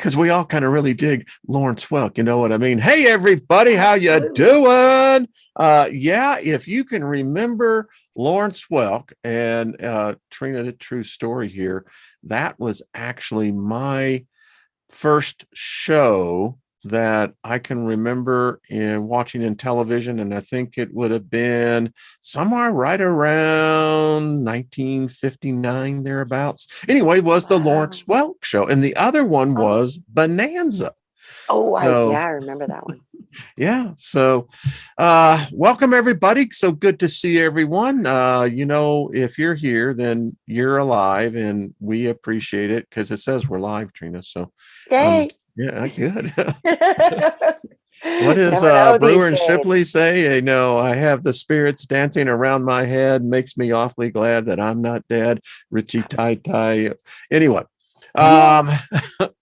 because we all kind of really dig Lawrence Welk. You know what I mean? Hey, everybody, how you Absolutely. doing? Yeah, if you can remember Lawrence Welk and Trina, the true story here, that was actually my first show that I can remember in watching in television, and I think it would have been somewhere right around 1959 thereabouts. Anyway, was the Wow. Lawrence Welk show, and the other one Oh, was Bonanza. oh, So I remember that one. yeah, so welcome everybody. So good to see everyone. If you're here, then you're alive, and we appreciate it because it says we're live, Trina. So Yay. yeah, good. What You does never know Brewer these and days. Shipley say? I have the spirits dancing around my head, makes me awfully glad that I'm not dead. Richie tie tie. Anyway, um,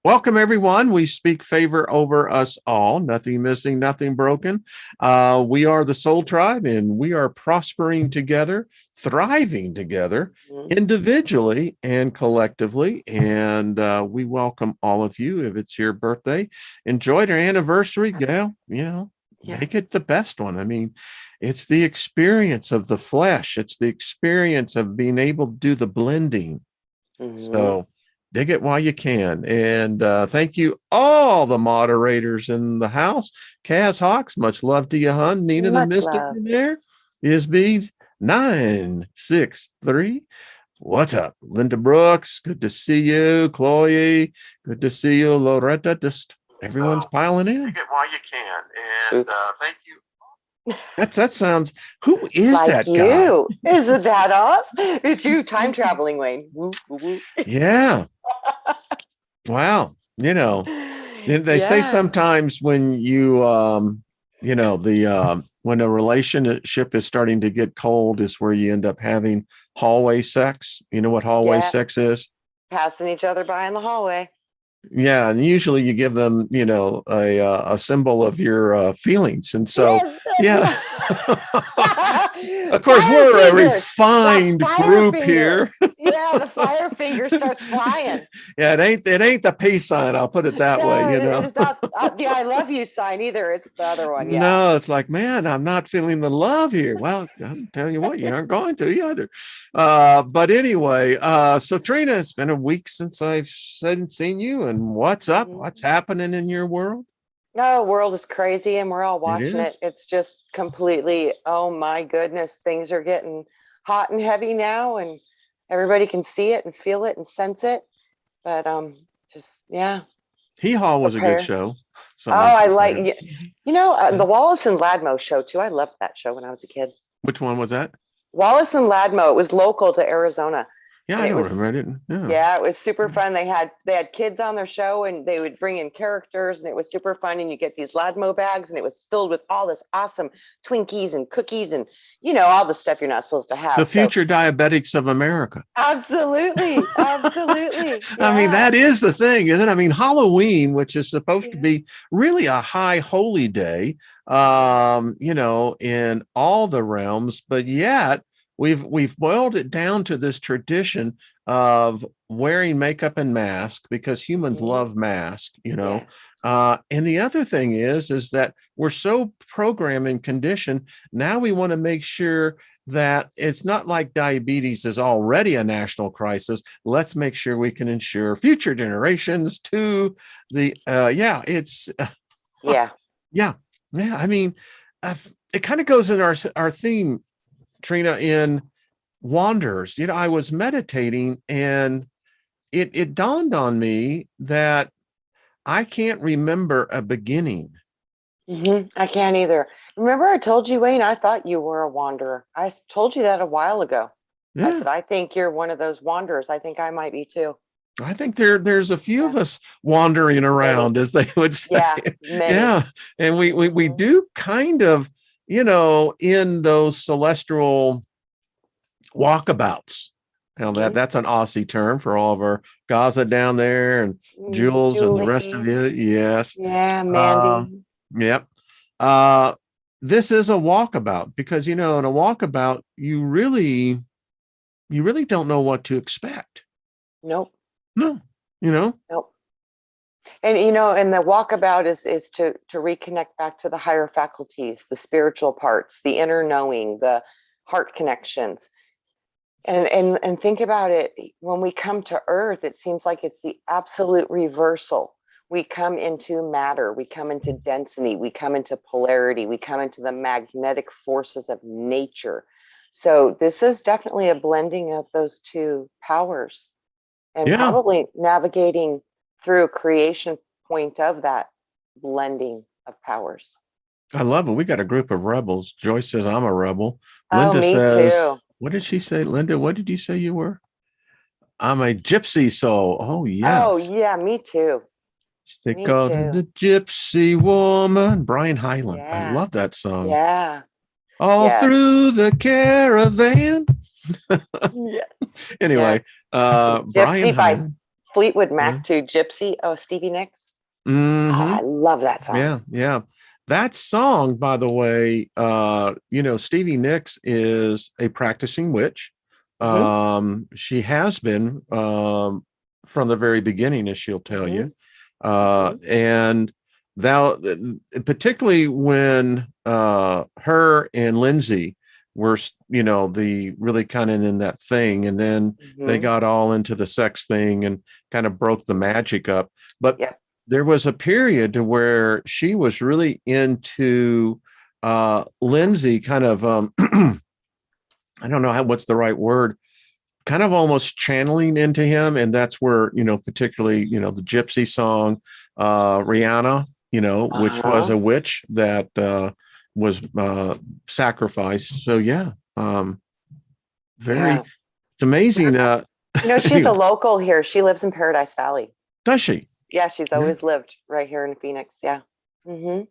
welcome everyone. We speak favor over us all. Nothing missing, nothing broken. We are the Soul Tribe, and we are prospering together, thriving together, individually and collectively. And we welcome all of you. If it's your birthday, enjoyed our anniversary, gal, Yeah. make it the best one. I mean, it's the experience of the flesh. It's the experience of being able to do the blending. So dig it while you can. And thank you, all the moderators in the house. Kaz Hawks, much love to you, hon. Nina the Much Mystic love. in there. Isby 963. What's up? Linda Brooks, good to see you. Chloe, good to see you. Loretta, just everyone's piling in. Take it while you can. And thank you. That sounds, who is Like that guy? you. Isn't that us? It's you time traveling, Wayne. Woo, woo, woo. Yeah. Wow. They say Yeah. sometimes when when a relationship is starting to get cold is where you end up having hallway sex. You know what hallway Yeah. sex is? Passing each other by in the hallway. Yeah, and usually you give them, a symbol of your feelings, and so Yes. yeah. Of course, Fire we're a fingers. That refined fire group finger. here. Yeah, the fire finger starts flying. Yeah, it ain't the peace sign. I'll put it that way. No, it's not the I love you sign either. It's the other one. Yeah. No, it's like, man, I'm not feeling the love here. Well, I'll tell you what, you aren't going to either. But anyway, so Trina, it's been a week since I've seen you, and what's up? What's happening in your world? No, the world is crazy and we're all watching is. it. It's just completely, oh my goodness, things are getting hot and heavy now, and everybody can see it and feel it and sense it. But just yeah, Hee Haw was a good prepare. show. Oh, Someone I said like there. the Wallace and Ladmo show too. I loved that show when I was a kid. Which one was that? Wallace and Ladmo. It was local to Arizona, Yeah, and I it don't remember. was I didn't. Yeah. yeah, it was super fun. They had kids on their show, and they would bring in characters, and it was super fun. And you get these Ladmo bags, and it was filled with all this awesome Twinkies and cookies, and all the stuff you're not supposed to The have. So future diabetics of America. absolutely, absolutely, I mean, yeah, that is the thing, isn't it? I mean, Halloween, which is supposed to yeah. be really a high holy day, in all the realms, but yet we've boiled it down to this tradition of wearing makeup and mask because humans love mask, Yes. And the other thing is that we're so programmed and conditioned. Now we want to make sure that it's not like diabetes is already a national crisis. Let's make sure we can ensure future generations to the it's Yeah. yeah. I mean, it kind of goes in our theme, Trina, in Wanderers. I was meditating, and it dawned on me that I can't remember a beginning. I can't either. Remember, I told you, Wayne, I thought you were a wanderer. I told you that a while ago. I Yeah. said, I think you're one of those wanderers. I think I might be too. I think there's a few of us wandering around, Many. as they would say. Yeah, many. Yeah. And we do kind of, in those celestial walkabouts. Now that's an Aussie term for all of our Gaza down there, and Jules and the rest of you. Yes. Yeah, Mandy. Yep. This is a walkabout because, in a walkabout, you really don't know what to expect. Nope. No, Nope. And and the walkabout is to reconnect back to the higher faculties, the spiritual parts, the inner knowing, the heart connections. And think about it, when we come to earth, it seems like it's the absolute reversal. We come into matter, we come into density, we come into polarity, we come into the magnetic forces of nature. So this is definitely a blending of those two powers, and Yeah, probably navigating through a creation point of that blending of powers. I love it. We got a group of rebels. Joyce says I'm a rebel. Oh, Linda me says, too. what did she say? Linda, what did you say you were? I'm a gypsy soul. Oh, Oh, yes. yeah, me too. They Me called her too. the Gypsy Woman. Brian Hyland. I Yeah. love that song. Yeah. All Yes. through the caravan. Yeah. Anyway, Yes. Brian Gypsy by Hyland. Fleetwood Yeah. Mac too. Gypsy. Oh, Stevie Nicks. Oh, Hmm. I love that song. Yeah. Yeah. That song, by the way, Stevie Nicks is a practicing witch. Mm-hmm. She has been from the very beginning, as she'll tell Mm-hmm. you. Mm-hmm. And thou, particularly when her and Lindsay were, the really kind of in that thing, and then they Mm-hmm. got all into the sex thing and kind of broke the magic up. But Yep. there was a period to where she was really into Lindsay, kind of I don't know what's the right word, kind of almost channeling into him. And that's where, particularly, the gypsy song, Rihanna, which was Uh-huh. a witch that was sacrificed. So yeah, very, Yeah. it's amazing. She's a local here. She lives in Paradise Valley. Does she? Yeah, she's Yeah. always lived right here in Phoenix. Yeah. Mm-hmm.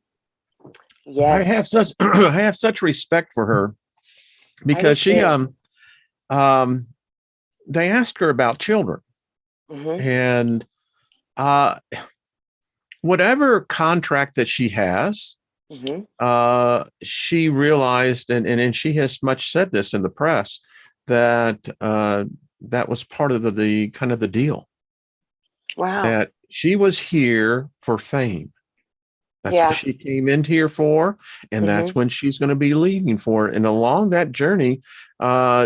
I Yes. have such I have such respect for her I do because she too. um they asked her about children, Mm-hmm. and uh whatever contract that she has, Mm-hmm. she realized, and she has much said this in the press, that that was part of the kind of the deal, Wow. that she was here for fame. That's what Yeah. she came in here for, and Mm-hmm. that's when she's going to be leaving for. And along that journey,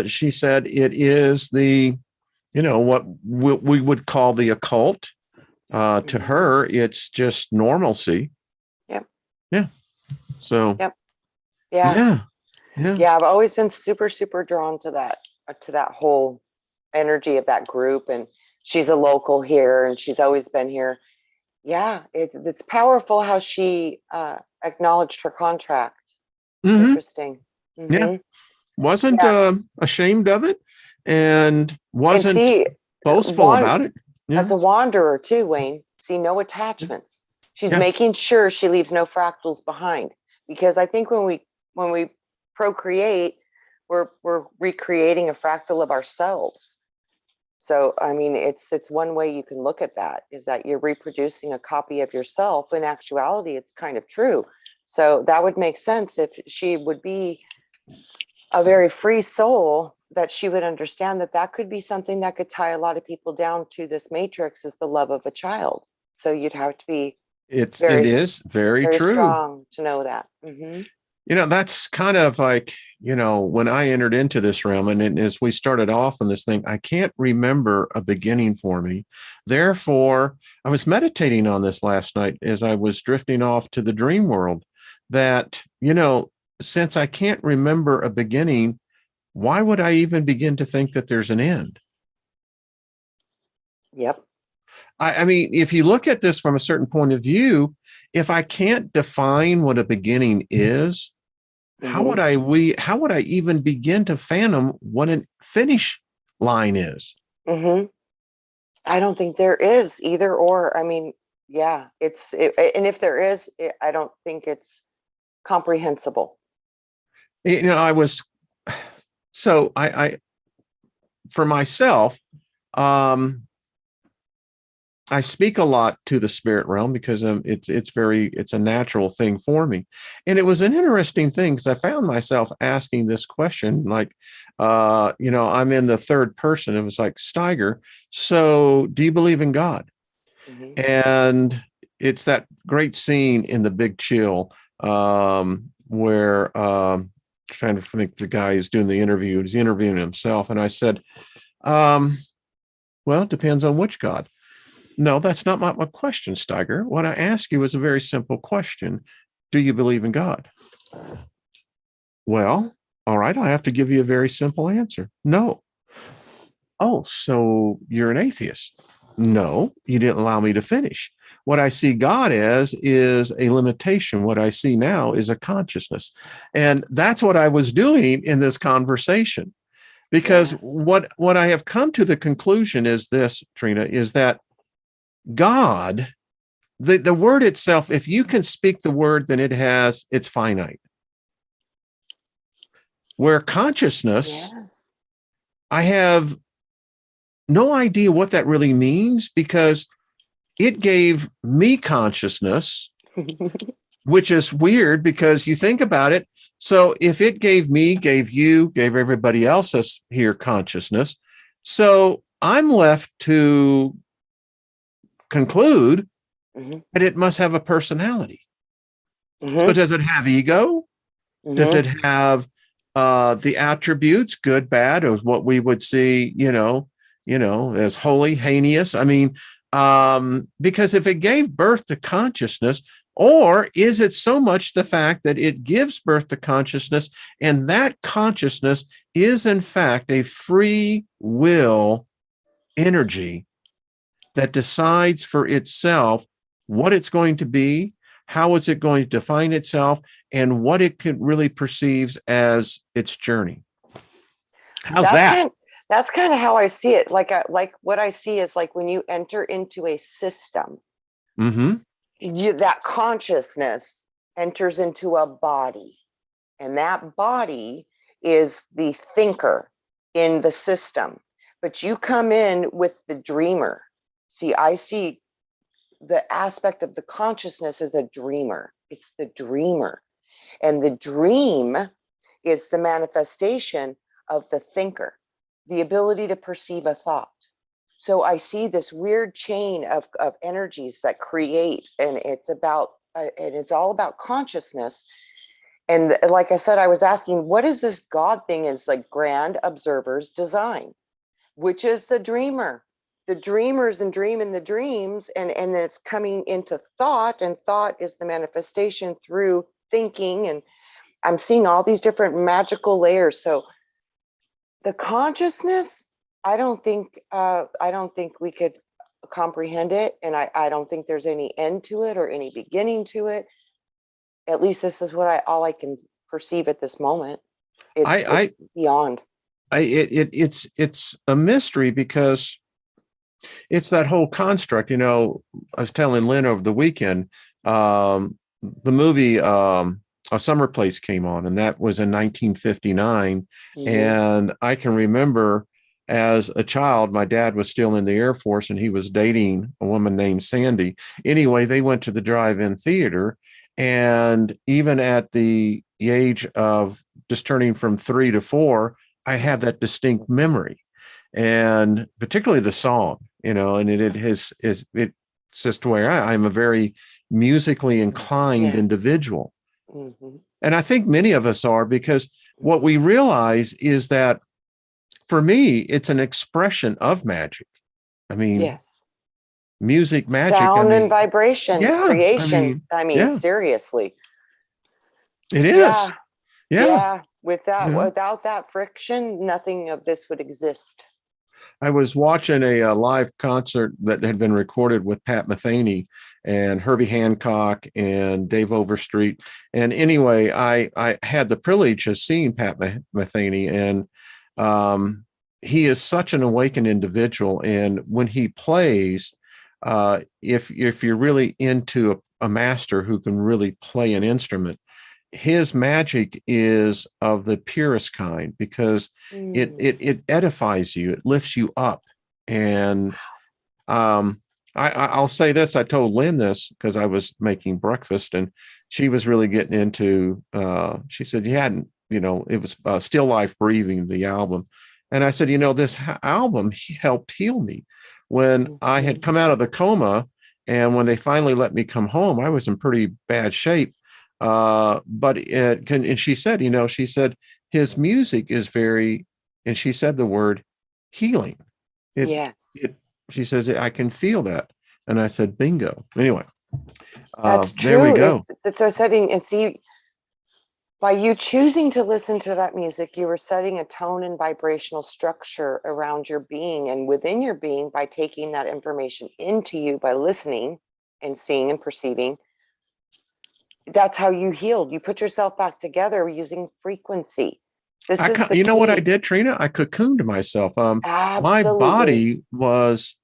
she said it is what we would call the occult. To Mm-hmm. her, it's just normalcy. Yep. Yeah. So Yep. Yeah. yeah, yeah. Yeah. I've always been super, super drawn to that whole energy of that group. And she's a local here, and she's always been here. Yeah. It's powerful how she acknowledged her contract. Hmm. Interesting. Yeah. Mm-hmm. Wasn't Yeah. ashamed of it, and And wasn't see, boastful about it. as Yeah. a wanderer too, Wayne, see no attachments. She's Yeah. making sure she leaves no fractals behind, because I think when we procreate, we're recreating a fractal of ourselves. So I mean, it's one way you can look at that, is that you're reproducing a copy of yourself. In actuality, it's kind of true. So that would make sense if she would be a very free soul, that she would understand that that could be something that could tie a lot of people down to this matrix, is the love of a child. So you'd have to be It very, is very very true. strong to know that. Mm-hmm. That's kind of like, when I entered into this realm, and as we started off on this thing, I can't remember a beginning for me. Therefore, I was meditating on this last night as I was drifting off to the dream world, that, since I can't remember a beginning, why would I even begin to think that there's an end? Yep. I mean, if you look at this from a certain point of view, if I can't define what a beginning is, Mm-hmm. how would I even begin to fathom what a finish line is? Mm-hmm. I don't think there is either or. I mean, yeah, and if there is, I don't think it's comprehensible. I was so I for myself, um I speak a lot to the spirit realm because it's a natural thing for me. And it was an interesting thing because I found myself asking this question, like, I'm in the third person. It was like, Steiger, so do you believe in God? Mm-hmm. And it's that great scene in The Big Chill, where trying to think, the guy who's doing the interview, he's interviewing himself. And I said, well, it depends on which God. No, that's not my question, Steiger. What I ask you is a very simple question. Do you believe in God? Well, all right, I have to give you a very simple answer. No. Oh, so you're an atheist? No, you didn't allow me to finish. What I see God as is a limitation. What I see now is a consciousness. And that's what I was doing in this conversation. Because Yes. what I have come to the conclusion is this, Trina, is that God, the word itself, if you can speak the word, then it's finite. Where consciousness, Yes. I have no idea what that really means, because it gave me consciousness, which is weird because you think about it. So if it gave me, gave you, gave everybody else here consciousness, so I'm left to conclude that it must have a personality. So does it have ego? Does it have the attributes, good, bad, or what we would see, as holy, heinous? I mean, because if it gave birth to consciousness, or is it so much the fact that it gives birth to consciousness, and that consciousness is in fact a free will energy that decides for itself what it's going to be, how is it going to define itself, and what it can really perceives as its journey. How's that? That's kind of how I see it. Like what I see is like when you enter into a system, that consciousness enters into a body, and that body is the thinker in the system. But you come in with the dreamer. See, I see the aspect of the consciousness as a dreamer. It's the dreamer. And the dream is the manifestation of the thinker, the ability to perceive a thought. So I see this weird chain of energies that create, and it's all about consciousness. And like I said, I was asking, what is this God thing? Is like grand observer's design, which is the dreamer. The dreamers and dream in the dreams, and then it's coming into thought, and thought is the manifestation through thinking. And I'm seeing all these different magical layers. So the consciousness, I don't think we could comprehend it, and I don't think there's any end to it or any beginning to it. At least this is all I can perceive at this moment. It's beyond. It's a mystery, because it's that whole construct. I was telling Lynn over the weekend, the movie A Summer Place came on, and that was in 1959. And I can remember as a child, my dad was still in the Air Force, and he was dating a woman named Sandy. Anyway, they went to the drive-in theater, and even at the age of just turning from 3 to 4, I have that distinct memory, and particularly the song, and it's just where I'm a very musically inclined individual. And I think many of us are, because what we realize is that for me, it's an expression of magic. I mean, yes, music, magic, sound and vibration, creation. Yeah, seriously. it is. Yeah. Without that friction, nothing of this would exist. I was watching a live concert that had been recorded with Pat Metheny and Herbie Hancock and Dave Overstreet. And anyway, I had the privilege of seeing Pat Metheny, and he is such an awakened individual. And when he plays, if you're really into a master who can really play an instrument, his magic is of the purest kind, because it edifies you, it lifts you up. And I'll say this, I told Lynn this because I was making breakfast, and she was really getting into, she said, you hadn't, it was Still Life Breathing, the album. And I said, this album helped heal me when I had come out of the coma, And when they finally let me come home, I was in pretty bad shape. And she said, she said, his music is very, and she said the word healing. Yes. She says, I can feel that. And I said, bingo. Anyway, That's there we true. go. It's our setting. And see, by you choosing to listen to that music, you were setting a tone and vibrational structure around your being and within your being by taking that information into you by listening and seeing and perceiving. That's how you healed. You put yourself back together using frequency. This is the You know what I key. did, Trina? I cocooned myself. My Absolutely. body was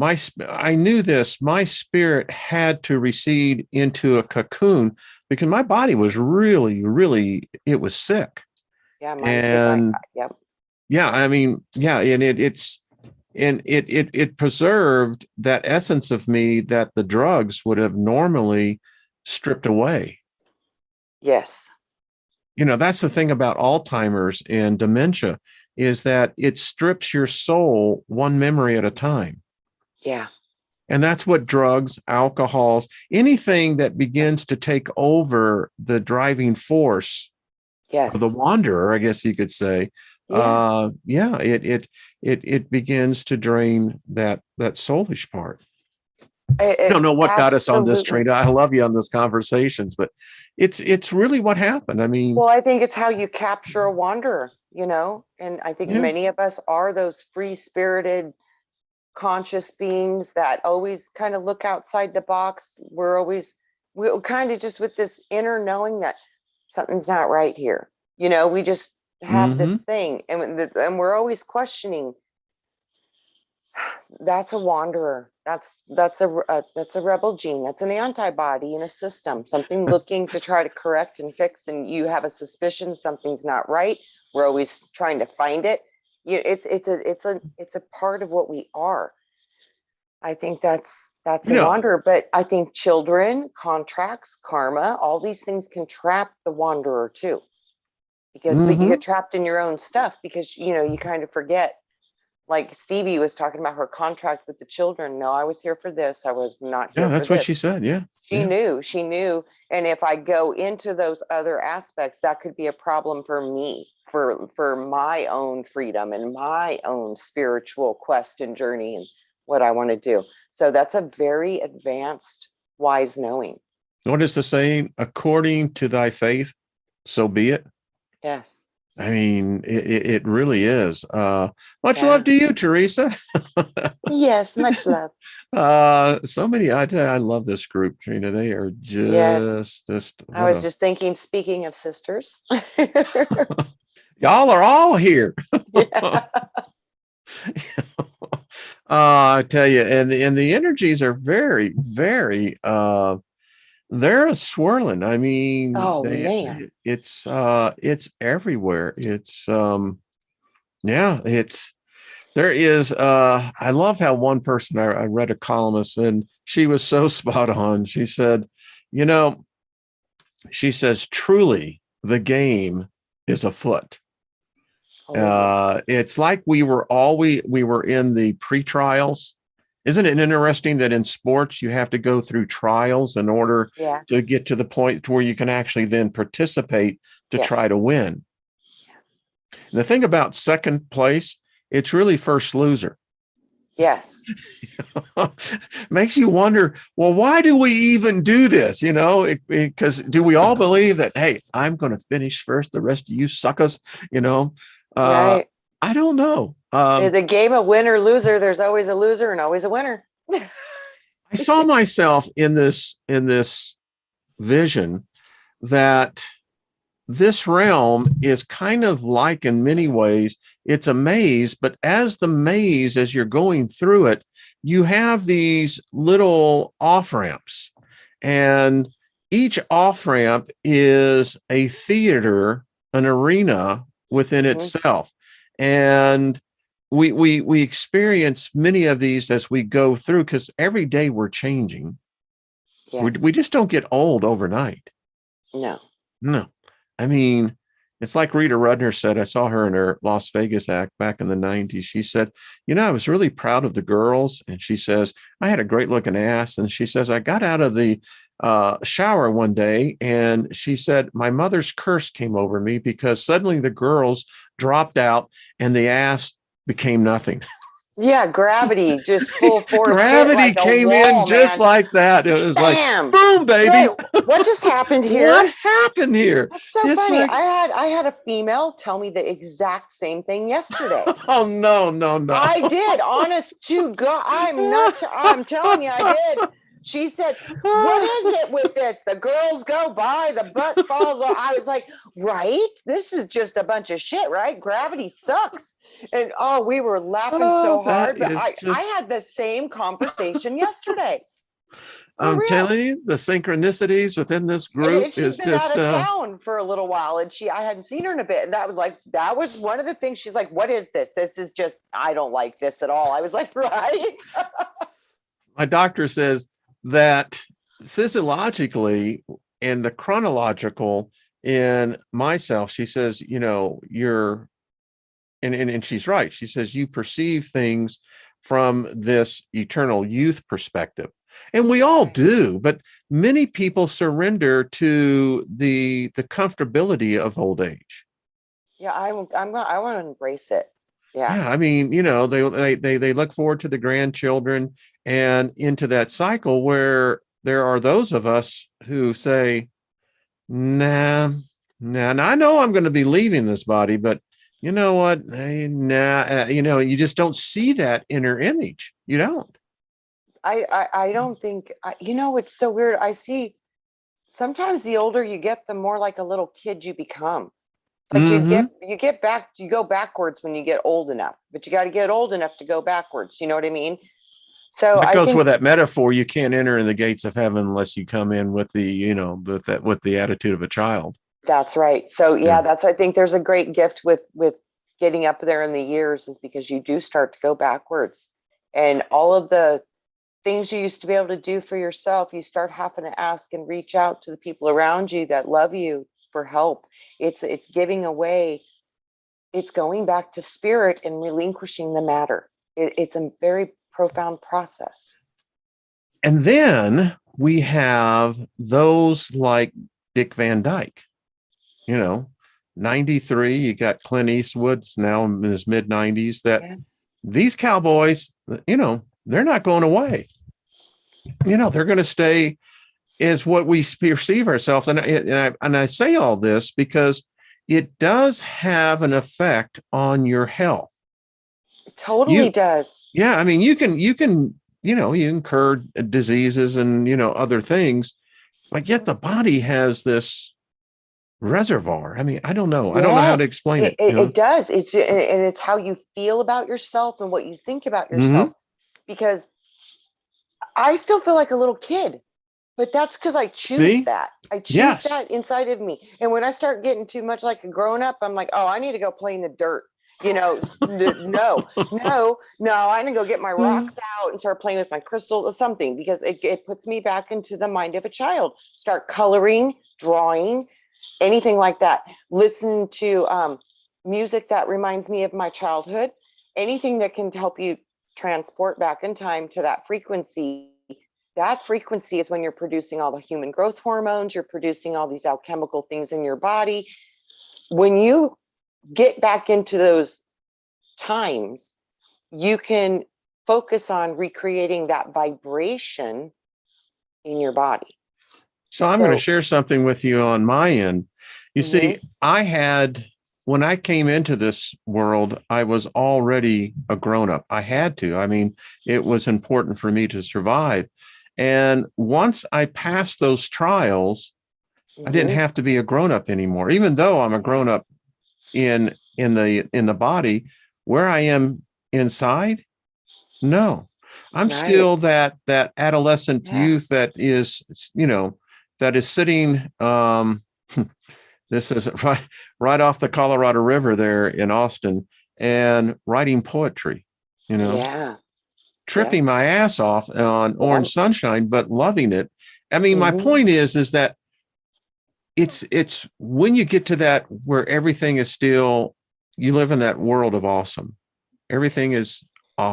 I knew this. My spirit had to recede into a cocoon because my body was really, really, it was sick. Yeah, mine too. And Yep. yeah, I mean, yeah, and it preserved that essence of me that the drugs would have normally stripped away. Yes. That's the thing about Alzheimer's and dementia is that it strips your soul one memory at a time. Yeah. And that's what drugs, alcohols, anything that begins to take over the driving force of the Yes. wanderer, I guess you could say. Yes. It begins to drain that soulish part. I don't It know what got us on this absolutely. train. I love you on those conversations, but it's really what happened. I mean, Well, I think it's how you capture a wanderer, and I think yeah. many of us are those free spirited, conscious beings that always kind of look outside the box. We're kind of just with this inner knowing that something's not right here. We just have this Mm-hmm. thing, and we're always questioning. That's a wanderer. That's a rebel gene. That's an antibody in a system. Something looking to try to correct and fix, and you have a suspicion something's not right. We're always trying to find it. It's a part of what we are. I think that's You a know, wanderer, but I think children, contracts, karma, all these things can trap the wanderer too, but you mm-hmm. get trapped in your own stuff because you kind of forget. Like Stevie was talking about her contract with the children. No, I was here for this. I was not Yeah, here for that's what this. she said. Yeah. She Yeah. knew, she knew. And if I go into those other aspects, that could be a problem for me, for my own freedom and my own spiritual quest and journey and what I want to do. So that's a very advanced, wise knowing. What is the saying? According to thy faith, so be it. Yes. I mean, it really is. Much love Yeah. to you, Teresa. Yes. Much love. So many. I love this group, Trina. They are Yes. just I was just thinking, speaking of sisters. y'all are all here. Yeah. I tell you, and the energies are very, very they're swirling. I mean, Oh man. it's everywhere. Yeah, there is I love how one person I read a columnist and she was so spot on. She said, you know, she says, truly the game is afoot. Oh yes. It's like we were in the pre-trials. Isn't it interesting that in sports you have to go through trials in order Yeah. to get to the point where you can actually then participate to try Yes. to win? And the thing about second place, it's really first loser. Yes. Makes you wonder, well, why do we even do this? Because do we all believe that, hey, I'm going to finish first, the rest of you suckers, you know? Uh, Right. I don't know. The game of winner loser, there's always a loser and always a winner. I saw myself in this vision that this realm is kind of like, in many ways, it's a maze, but as you're going through it, you have these little off ramps, and each off ramp is a theater, an arena within Mhm. itself. And we experience many of these as we go through, because every day we're changing. We Yes. just don't get old overnight. No. No. I mean, It's like Rita Rudner said. I saw her in her Las Vegas act back in the 90s. She said, I was really proud of the girls. And she says, I had a great looking ass. And she says, I got out of the shower one day, and she said, my mother's curse came over me because suddenly the girls dropped out and the ass became nothing. Yeah, gravity just full force hit Gravity like a came wall, in just man. like that. It was like, Bam! boom, baby. Wait, what just happened What here? happened here? That's so It's funny. like, I had a female tell me the exact same thing yesterday. oh, no, no, no. I did, honest to God. I'm telling you, I did. She said, what is it with this? The girls go by, the butt falls on. I was like, right? This is just a bunch of shit, right? Gravity sucks. And we were laughing so hard. But I had the same conversation yesterday. I'm telling you, the synchronicities within this group And she's been out of town for a little while, and I hadn't seen her in a bit. And that was one of the things. She's like, what is this? This is just, I don't like this at all. I was like, right. My doctor says that physiologically and the chronological in myself, she says, you're, and she's right. She says, you perceive things from this eternal youth perspective. And we all do, but many people surrender to the comfortability of old age. Yeah, I want to embrace it. Yeah. I mean, they look forward to the grandchildren and into that cycle where there are those of us who say, nah, and I know I'm going to be leaving this body, but you know what? You just don't see that inner image. You don't. I don't think, it's so weird. I see sometimes the older you get, the more like a little kid you become. It's like you go backwards when you get old enough, but you got to get old enough to go backwards. You know what I mean? So that I goes think with that metaphor. You can't enter in the gates of heaven unless you come in with the, with the attitude of a child. that's right. So I think there's a great gift with getting up there in the years, is because you do start to go backwards, and all of the things you used to be able to do for yourself, you start having to ask and reach out to the people around you that love you for help. It's giving away. It's going back to spirit and relinquishing the matter. It's a very profound process. And then we have those like Dick Van Dyke, 93, you got Clint Eastwood's now in his mid 90s, that these cowboys, they're not going away. They're going to stay is what we perceive ourselves. And I say all this because it does have an effect on your health. It totally does. Yeah. I mean, you can you incur diseases and, other things, but yet the body has this reservoir. I mean, I don't know. I don't know how to explain it. It does. It's how you feel about yourself and what you think about yourself. Because I still feel like a little kid, but that's because I choose that. I choose that inside of me. And when I start getting too much like a grown up, I'm like, oh, I need to go play in the dirt. No, I need to go get my rocks out and start playing with my crystal or something, because it puts me back into the mind of a child. Start coloring, drawing, anything like that. Listen to music that reminds me of my childhood. Anything that can help you transport back in time to that frequency. That frequency is when you're producing all the human growth hormones, you're producing all these alchemical things in your body. When you get back into those times, you can focus on recreating that vibration in your body. So I'm going to share something with you on my end. You see, when I came into this world, I was already a grown-up. I had to. I mean, it was important for me to survive. And once I passed those trials, I didn't have to be a grown-up anymore, even though I'm a grown-up in the body. Where I am inside, no, I'm still that adolescent youth that is, that is sitting. This is right off the Colorado River there in Austin, and writing poetry, tripping my ass off on Orange Sunshine, but loving it. I mean, my point is that it's when you get to that where everything is still, you live in that world of awesome. Everything is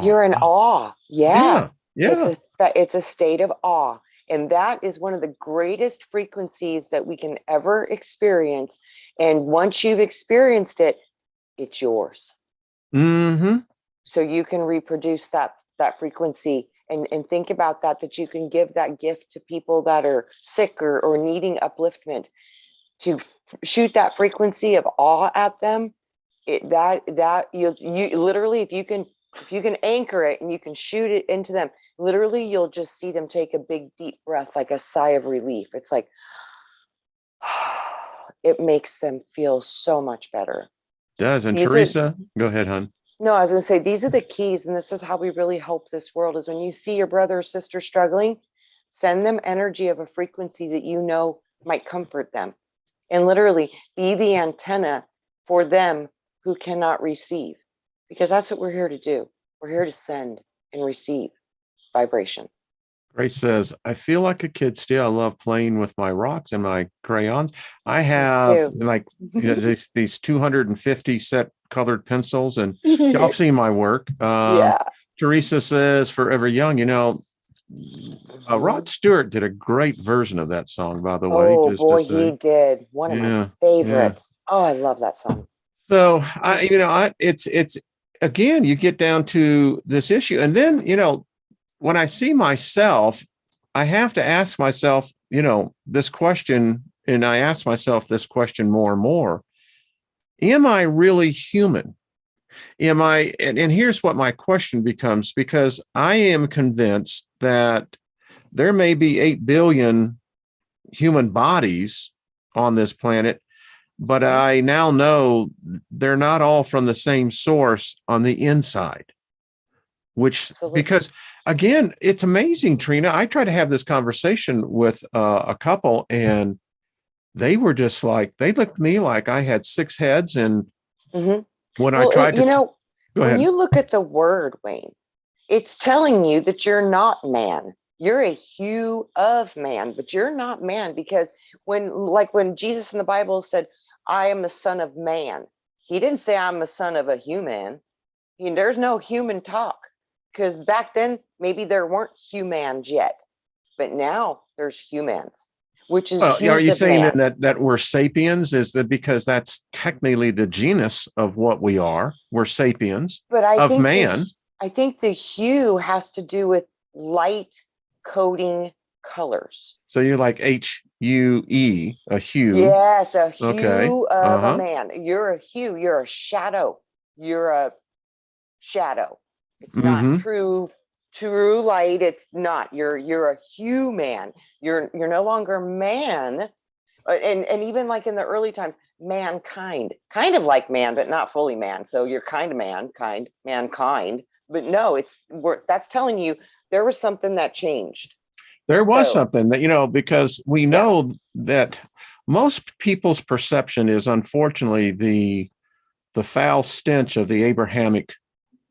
You're in awe. Yeah. yeah, yeah. It's a state of awe. And that is one of the greatest frequencies that we can ever experience. And once you've experienced it, it's yours. Mm-hmm. So you can reproduce that frequency and think about that you can give that gift to people that are sick or needing upliftment, to shoot that frequency of awe at them. That you literally, if you can anchor it and you can shoot it into them, literally you'll just see them take a big deep breath, like a sigh of relief. It's like it makes them feel so much better. Does. And These are Teresa, go ahead, hon. No, I was going to say, these are the keys, and this is how we really help this world, is when you see your brother or sister struggling, send them energy of a frequency that you know might comfort them, and literally be the antenna for them who cannot receive, because that's what we're here to do. We're here to send and receive vibration. Grace says, I feel like a kid still. I love playing with my rocks and my crayons. I have like these 250 set colored pencils, and y'all have seen my work. Yeah. Teresa says, Forever Young. Rod Stewart did a great version of that song, by the way. Oh Just to boy, say, he did. One of my favorites. Oh, I love that song. So it's again, you get down to this issue, and then when I see myself, I have to ask myself, this question, and I ask myself this question more and more. Am I really human? Am I, and here's what my question becomes, because I am convinced that there may be 8 billion human bodies on this planet, but I now know they're not all from the same source on the inside. Because again, it's amazing, Trina. I try to have this conversation with a couple, and they were just like, they looked at me like I had 6 heads. And when I tried to, go ahead. When you look at the word, Wayne, it's telling you that you're not man. You're a hue of man, but you're not man, because when Jesus in the Bible said, I am the son of man, he didn't say I'm the son of a human. There's no human talk, because back then maybe there weren't humans yet, but now there's humans, which is are you saying man. that we're sapiens? Is that because that's technically the genus of what we are? We're sapiens, but I think the hue has to do with light coding colors. So you're like HUE, a hue. Yes, a hue of a man. You're a hue. You're a shadow. You're a shadow. It's not true light. It's not. You're a human. You're no longer man. And even like in the early times, mankind, kind of like man, but not fully man. So you're kind of mankind. But no, that's telling you there was something that changed. There was something that, because we know that most people's perception is, unfortunately, the foul stench of the Abrahamic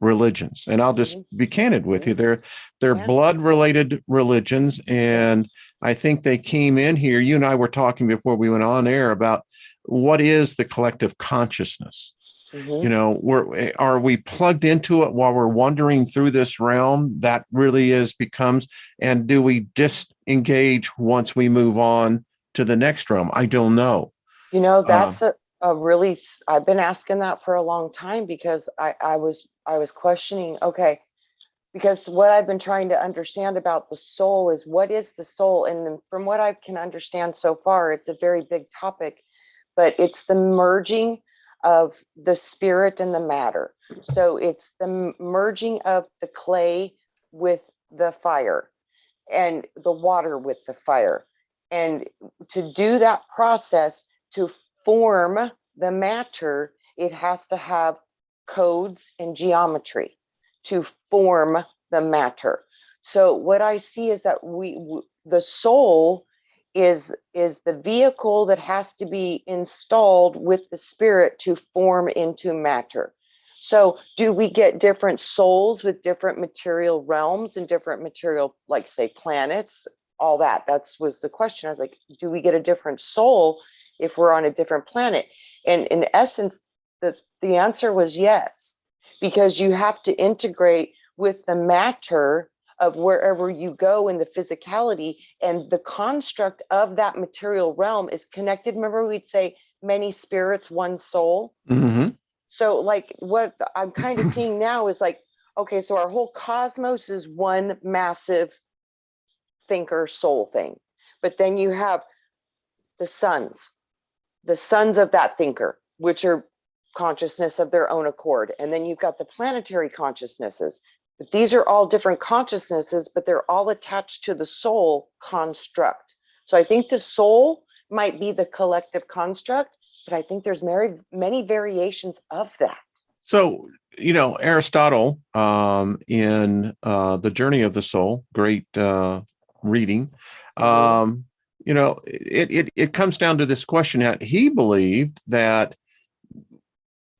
religions. And I'll just be candid with you. They're blood related religions. And I think they came in here. You and I were talking before we went on air about what is the collective consciousness. Are we plugged into it while we're wandering through this realm? That really becomes, and do we disengage once we move on to the next realm? I don't know. That's really, I've been asking that for a long time, because I was questioning, okay, because what I've been trying to understand about the soul is, what is the soul? And from what I can understand so far, it's a very big topic, but it's the merging of the spirit and the matter. So it's the merging of the clay with the fire, and the water with the fire. And to do that process, to form the matter, it has to have codes and geometry to form the matter. So what I see is that the soul is the vehicle that has to be installed with the spirit to form into matter. So do we get different souls with different material realms and different material, like say planets? all that. Was the question. I was like, do we get a different soul if we're on a different planet? And in essence, the answer was yes, because you have to integrate with the matter of wherever you go in the physicality, and the construct of that material realm is connected. Remember, we'd say many spirits, one soul. Mm-hmm. So like what I'm kind of seeing now is like, okay, so our whole cosmos is one massive thinker soul thing. But then you have the sons of that thinker, which are consciousness of their own accord. And then you've got the planetary consciousnesses. But these are all different consciousnesses, but they're all attached to the soul construct. So I think the soul might be the collective construct, but I think there's many variations of that. So, Aristotle, in The Journey of the Soul, great reading, it comes down to this question that he believed that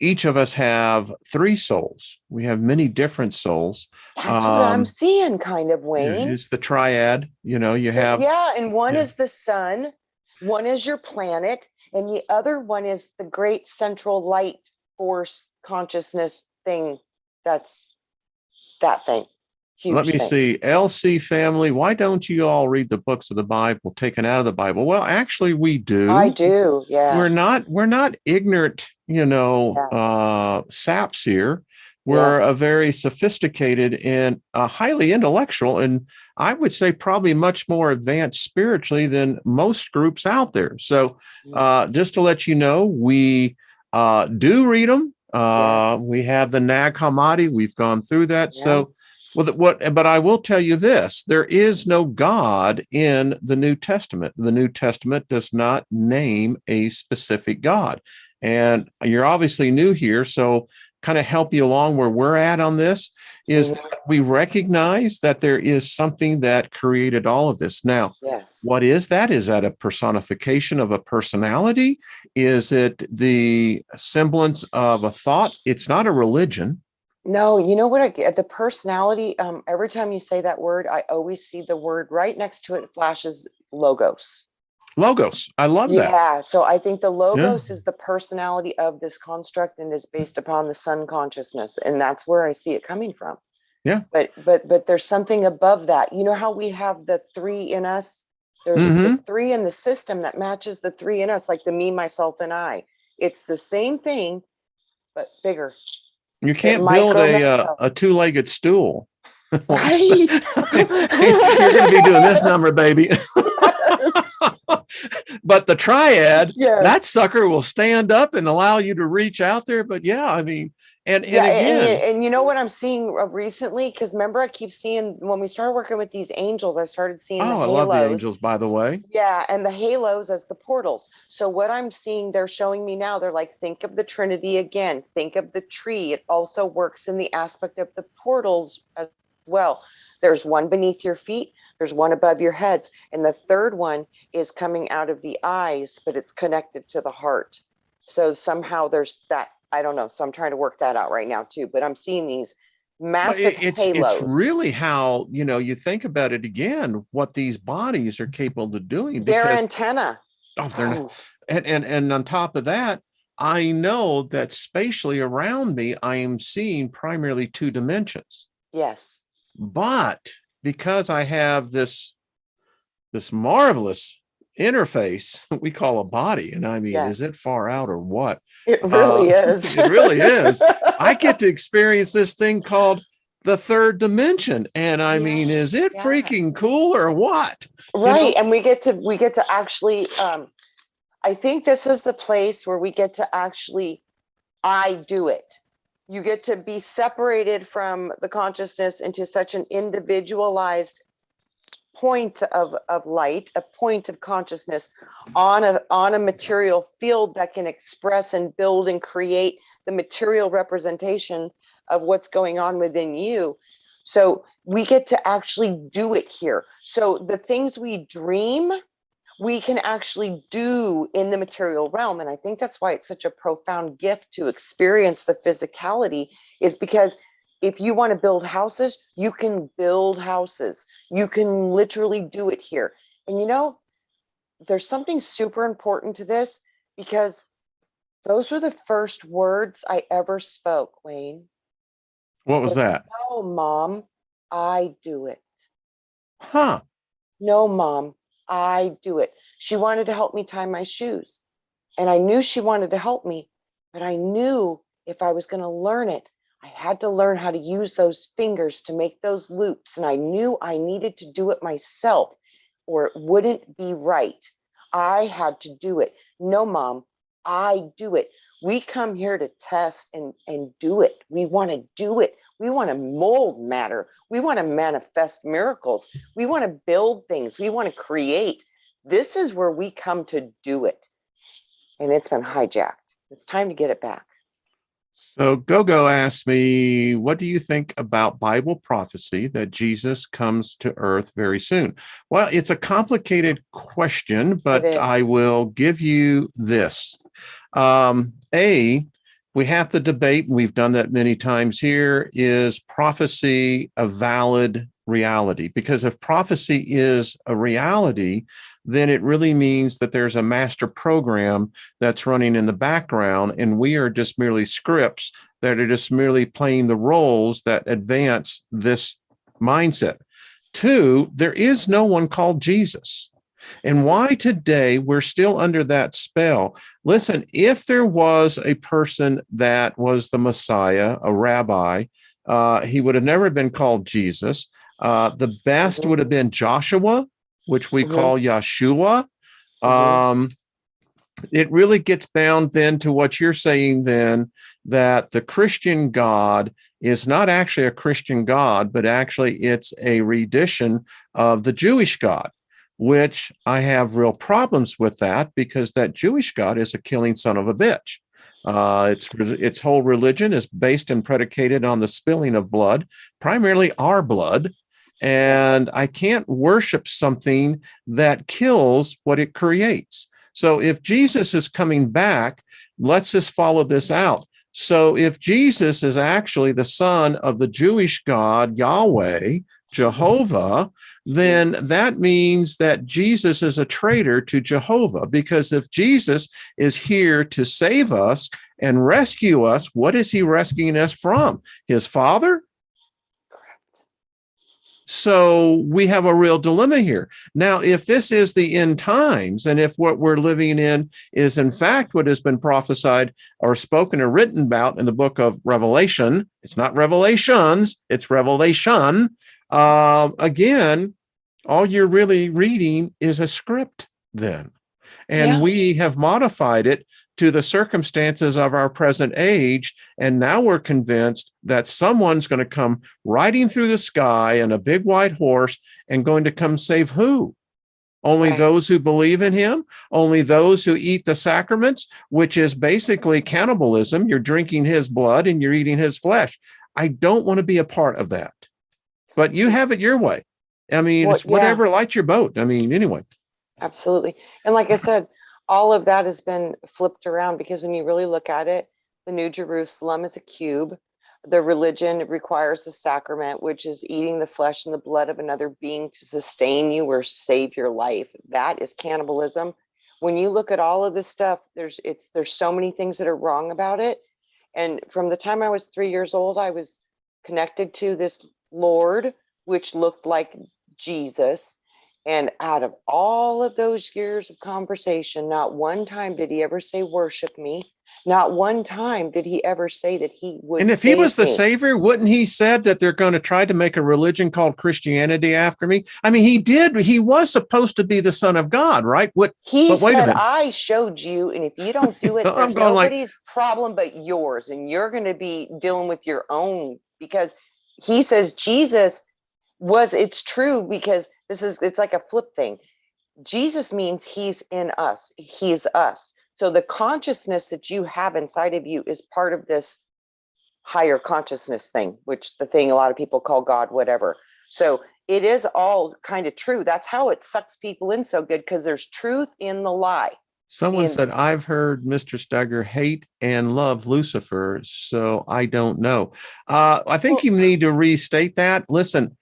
each of us have three souls. We have many different souls. That's what I'm seeing, kind of, Wayne. It's the triad, you have. Yeah, and one is the sun, one is your planet, and the other one is the great central light force consciousness thing. That's that thing. Huge Let me thing. see. LC family, why don't you all read the books of the Bible taken out of the Bible? Well, actually, we do. I do. Yeah. We're not ignorant, saps here. We're a very sophisticated and highly intellectual, and I would say probably much more advanced spiritually than most groups out there. So just to let you know, we do read them. We have the Nag Hammadi. We've gone through that. Yeah. So but I will tell you this, there is no God in the New Testament. The New Testament does not name a specific God. And you're obviously new here, so kind of help you along where we're at on this is that we recognize that there is something that created all of this. Now, what is that? Is that a personification of a personality? Is it the semblance of a thought? It's not a religion. No, you know what I get? The personality, every time you say that word, I always see the word right next to it flashes logos. Logos. I love that. Yeah. So I think the logos is the personality of this construct and is based upon the sun consciousness. And that's where I see it coming from. Yeah. But there's something above that. You know how we have the three in us? There's the three in the system that matches the three in us, like the me, myself, and I. It's the same thing, but bigger. You can't build a two-legged stool. Right. You're going to be doing this number, baby. But the triad, that sucker will stand up and allow you to reach out there. But and again, and you know what I'm seeing recently? Because remember, I keep seeing when we started working with these angels, I started seeing the halos. I love the angels, by the way. Yeah, and the halos as the portals. So what I'm seeing, they're showing me now, they're like, think of the Trinity again. Think of the tree. It also works in the aspect of the portals as well. There's one beneath your feet. There's one above your heads. And the third one is coming out of the eyes, but it's connected to the heart. So somehow there's that. I don't know. So I'm trying to work that out right now too. But I'm seeing these massive halos. It's really how, you think about it again, what these bodies are capable of doing. Their antenna. Oh, they're not. And on top of that, I know that spatially around me, I am seeing primarily two dimensions. Yes. But because I have this marvelous interface we call a body, and is it far out or what? It really is. It really is. I get to experience this thing called the third dimension, and is it freaking cool or what? Right. And we get to actually I think this is the place where we get to actually I do it. You get to be separated from the consciousness into such an individualized point of light, a point of consciousness on a material field that can express and build and create the material representation of what's going on within you. So we get to actually do it here. So the things we dream, we can actually do in the material realm. And I think that's why it's such a profound gift to experience the physicality, is because If you want to build houses, you can build houses. You can literally do it here. And you know, there's something super important to this, because those were the first words I ever spoke, Wayne. What was that? No, Mom, I do it. Huh. No, Mom, I do it. She wanted to help me tie my shoes. And I knew she wanted to help me, but I knew if I was going to learn it, I had to learn how to use those fingers to make those loops. And I knew I needed to do it myself or it wouldn't be right. I had to do it. No, Mom, I do it. We come here to test and do it. We want to do it. We want to mold matter. We want to manifest miracles. We want to build things. We want to create. This is where we come to do it. And it's been hijacked. It's time to get it back. So Gogo asked me, what do you think about Bible prophecy that Jesus comes to earth very soon? Well, it's a complicated question, but I will give you this. We have to debate, and we've done that many times here, is prophecy a valid reality? Because if prophecy is a reality, then it really means that there's a master program that's running in the background, and we are just merely scripts that are just merely playing the roles that advance this mindset. Two, there is no one called Jesus. And why today we're still under that spell. Listen, if there was a person that was the Messiah, a rabbi, he would have never been called Jesus. The best would have been Joshua, which we call Yeshua. It really gets bound then to what you're saying then, that the Christian God is not actually a Christian God, but actually it's a rendition of the Jewish God, which I have real problems with that, because that Jewish God is a killing son of a bitch. Its whole religion is based and predicated on the spilling of blood, primarily our blood. And I can't worship something that kills what it creates. So if Jesus is coming back, let's just follow this out. So if Jesus is actually the son of the Jewish God, Yahweh, Jehovah, then that means that Jesus is a traitor to Jehovah, because if Jesus is here to save us and rescue us, what is he rescuing us from? His Father? So we have a real dilemma here. Now, if this is the end times, and if what we're living in is in fact what has been prophesied or spoken or written about in the book of Revelation, it's not Revelations, it's Revelation. Again, all you're really reading is a script then. And we have modified it to the circumstances of our present age. And now we're convinced that someone's going to come riding through the sky in a big white horse and going to come save who? Only those who believe in him, only those who eat the sacraments, which is basically cannibalism. You're drinking his blood and you're eating his flesh. I don't want to be a part of that. But you have it your way. I mean, it's whatever lights your boat. I mean, anyway. Absolutely. And like I said, all of that has been flipped around, because when you really look at it, the New Jerusalem is a cube. The religion requires the sacrament, which is eating the flesh and the blood of another being to sustain you or save your life. That is cannibalism. When you look at all of this stuff, there's so many things that are wrong about it. And from the time I was 3 years old, I was connected to this Lord, which looked like Jesus. And out of all of those years of conversation, not one time did he ever say, worship me. Not one time did he ever say that he would. And if he was the savior, wouldn't he said that they're going to try to make a religion called Christianity after me? I mean, he did. He was supposed to be the son of God, right? He said, I showed you, and if you don't do it, there's nobody's problem but yours, and you're going to be dealing with your own, because he says Jesus it's true, because it's like a flip thing. Jesus means he's in us. He's us. So the consciousness that you have inside of you is part of this higher consciousness thing, which the thing a lot of people call God, whatever. So it is all kind of true. That's how it sucks people in so good, because there's truth in the lie. Someone said, I've heard Mr. Steiger hate and love Lucifer, so I don't know. I think you need to restate that. Listen,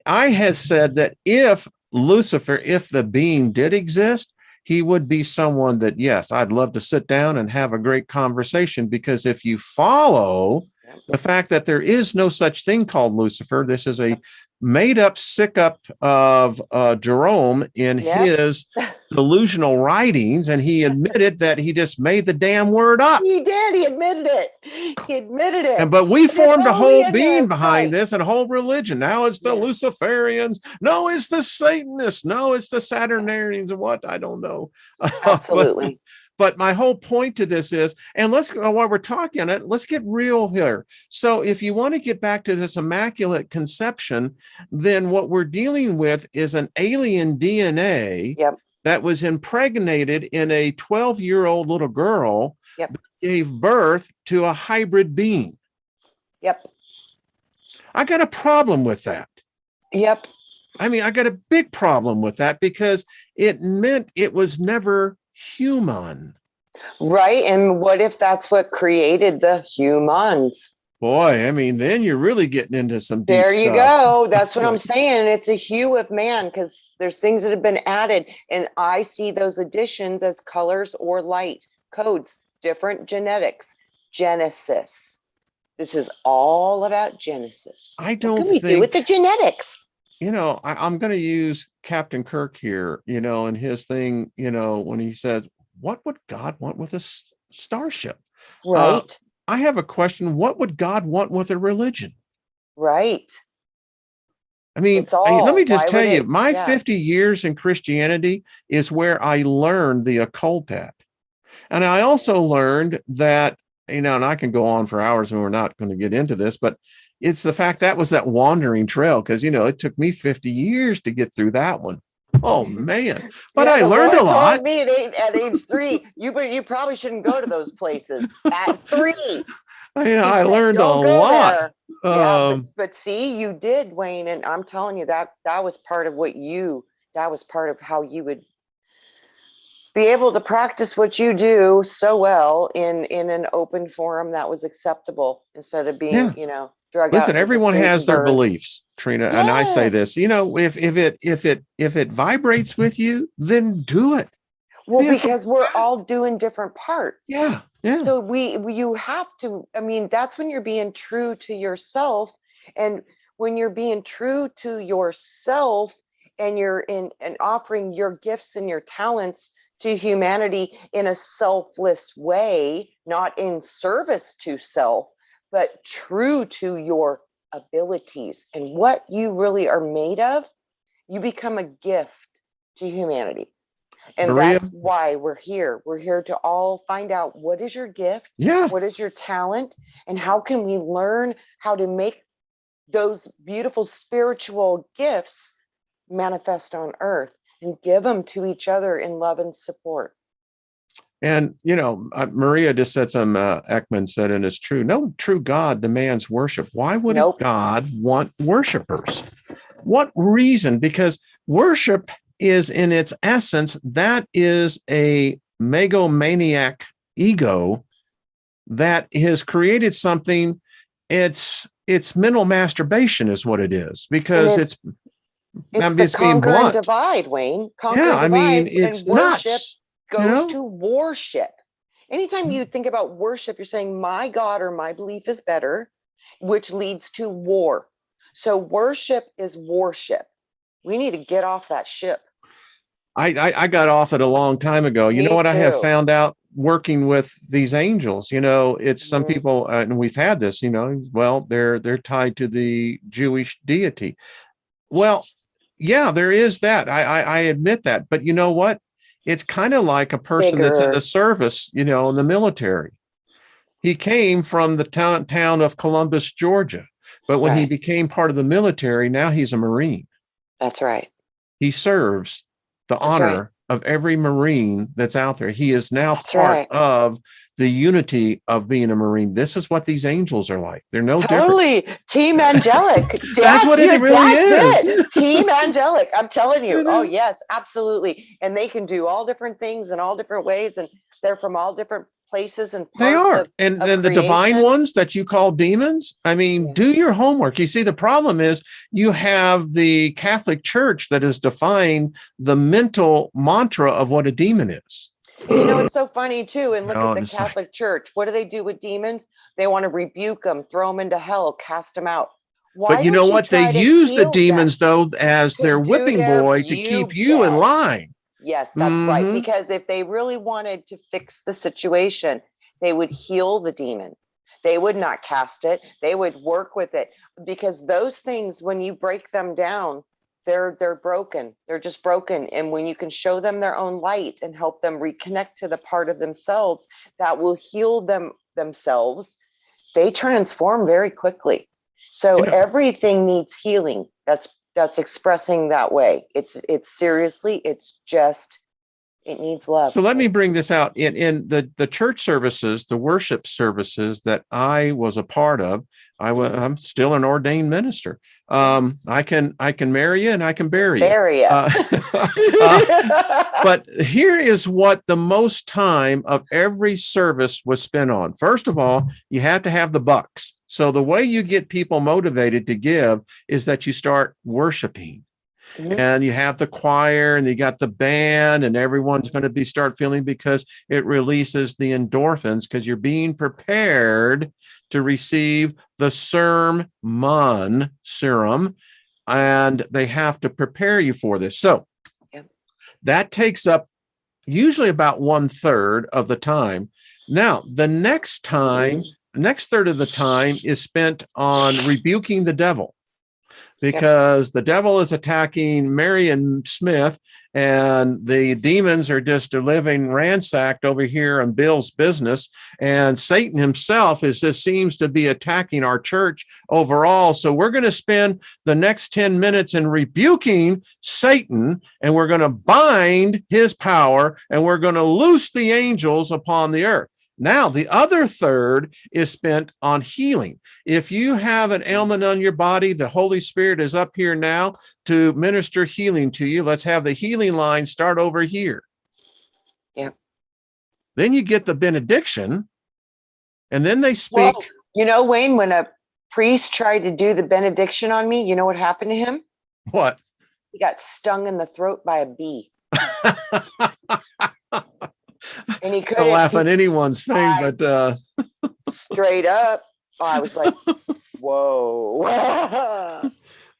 I had said that if Lucifer, if the being did exist, he would be someone that, yes, I'd love to sit down and have a great conversation, because if you follow the fact that there is no such thing called Lucifer, this is a made up sick up of Jerome in his delusional writings, and he admitted that he just made the damn word up. He did. He admitted it. He admitted it. But we formed a whole being behind this and a whole religion. Now it's the Luciferians. No, it's the Satanists. No, it's the Saturnarians. What? I don't know. Absolutely. But my whole point to this is, and while we're talking on it, let's get real here. So if you want to get back to this immaculate conception, then what we're dealing with is an alien DNA that was impregnated in a 12-year-old little girl that gave birth to a hybrid being. I got a problem with that. I mean, I got a big problem with that, because it meant it was never human. Right. And what if that's what created the humans? Boy, I mean, then you're really getting into some deep There you stuff. go. That's what I'm saying. It's a hue of man, because there's things that have been added, and I see those additions as colors or light codes, different genetics, Genesis. This is all about Genesis. I don't what can we do with the genetics? You know, I'm going to use Captain Kirk here, you know, and his thing, you know, when he says, what would God want with a starship? Right. I have a question. What would God want with a religion? Right. I mean, let me just tell you, my 50 years in Christianity is where I learned the occult at. And I also learned that, you know, and I can go on for hours and we're not going to get into this, but it's the fact that was that wandering trail, because, you know, it took me 50 years to get through that one. Oh, man. But I learned a lot. Told me at age 3, you probably shouldn't go to those places at 3. I learned a lot. But see, you did, Wayne. And I'm telling you that was part of that was part of how you would be able to practice what you do so well in an open forum that was acceptable, instead of being, you know, drug out. Listen, everyone has their beliefs, Trina. And I say this, you know, if it vibrates with you, then do it. Well, because we're all doing different parts. Yeah. So you have to, I mean, that's when you're being true to yourself. And when you're being true to yourself and you're and offering your gifts and your talents to humanity in a selfless way, not in service to self, but true to your abilities and what you really are made of, you become a gift to humanity. And Maria, that's why we're here. We're here to all find out, what is your gift? What is your talent? And how can we learn how to make those beautiful spiritual gifts manifest on earth and give them to each other in love and support? And, you know, Maria just said some, Ekman said, and it's true. No true God demands worship. Why would God want worshipers? What reason? Because worship is, in its essence, that is a megomaniac ego that has created something. It's mental masturbation is what it is, because it's the conquer and divide, Wayne. Conquer and divide, I mean, it's worship nuts. Goes to worship. Anytime you think about worship, you're saying my God or my belief is better, which leads to war. So worship is worship. We need to get off that ship. I got off it a long time ago. You know what I have found out working with these angels? You know, it's some people, and we've had this, you know, well, they're tied to the Jewish deity. Well, yeah, there is that. I admit that. But you know what? It's kind of like a person that's in the service, you know, in the military. He came from the town of Columbus, Georgia. But when he became part of the military, now he's a Marine. That's right. He serves the honor of every Marine that's out there. He is now That's part right. of the unity of being a Marine. This is what these angels are like. They're no different. Totally. Team angelic. That's what it really That's is. it. Team angelic. I'm telling you. You Oh, know? yes, absolutely. And they can do all different things in all different ways. And they're from all different places and They parts are. And of then the divine creation. ones that you call demons, I mean, Yeah. do your homework. You see, the problem is you have the Catholic Church that is defying the mental mantra of what a demon is. You know, it's so funny too. And look No, at the it's like, Catholic Church. What do they do with demons? They want to rebuke them, throw them into hell, cast them out. but Why you don't know you what? They try to use the heal them demons, though, as to their do whipping their, boy to keep you you in bet. line. Yes, that's right. Mm-hmm. Because if they really wanted to fix the situation, they would heal the demon. They would not cast it. They would work with it, because those things, when you break them down, they're broken. They're just broken. And when you can show them their own light and help them reconnect to the part of themselves that will heal them themselves, they transform very quickly. So You know, everything needs healing. That's expressing that way. It's seriously, it's just, it needs love. so let me bring this out in the church services, the worship services that I was a part of. I'm still an ordained minister. I can marry you and I can bury you. Bury ya. But here is what the most time of every service was spent on. First of all, you have to have the bucks. So the way you get people motivated to give is that you start worshiping. Mhm. And you have the choir and you got the band and everyone's going to start feeling, because it releases the endorphins, because you're being prepared to receive the serum, and they have to prepare you for this. So Yep. that takes up usually about 1/3 of the time. Now, the next third of the time is spent on rebuking the devil, because the devil is attacking Mary and Smith, and the demons are just living ransacked over here in Bill's business. And Satan himself seems to be attacking our church overall. So we're going to spend the next 10 minutes in rebuking Satan, and we're going to bind his power, and we're going to loose the angels upon the earth. Now, the other third is spent on healing. If you have an ailment on your body, the Holy Spirit is up here now to minister healing to you. Let's have the healing line start over here. Yeah. Then you get the benediction, and then they speak. Well, you know, Wayne, when a priest tried to do the benediction on me, you know what happened to him? What? He got stung in the throat by a bee. And he couldn't laugh on anyone's face, but straight up, I was like, whoa.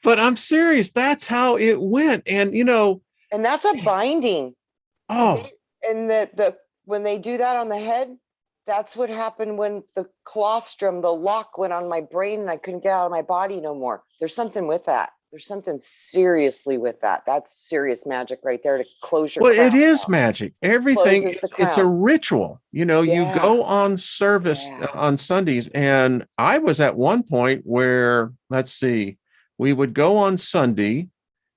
But I'm serious. That's how it went. And and that's a binding. Oh, And the when they do that on the head, that's what happened when the colostrum, the lock, went on my brain and I couldn't get out of my body no more. There's something with that. There's something seriously with that. That's serious magic right there to close your well, crown it is down. magic. Everything, it's a ritual. You go on service on Sundays. And I was at one point where, let's see, we would go on Sunday.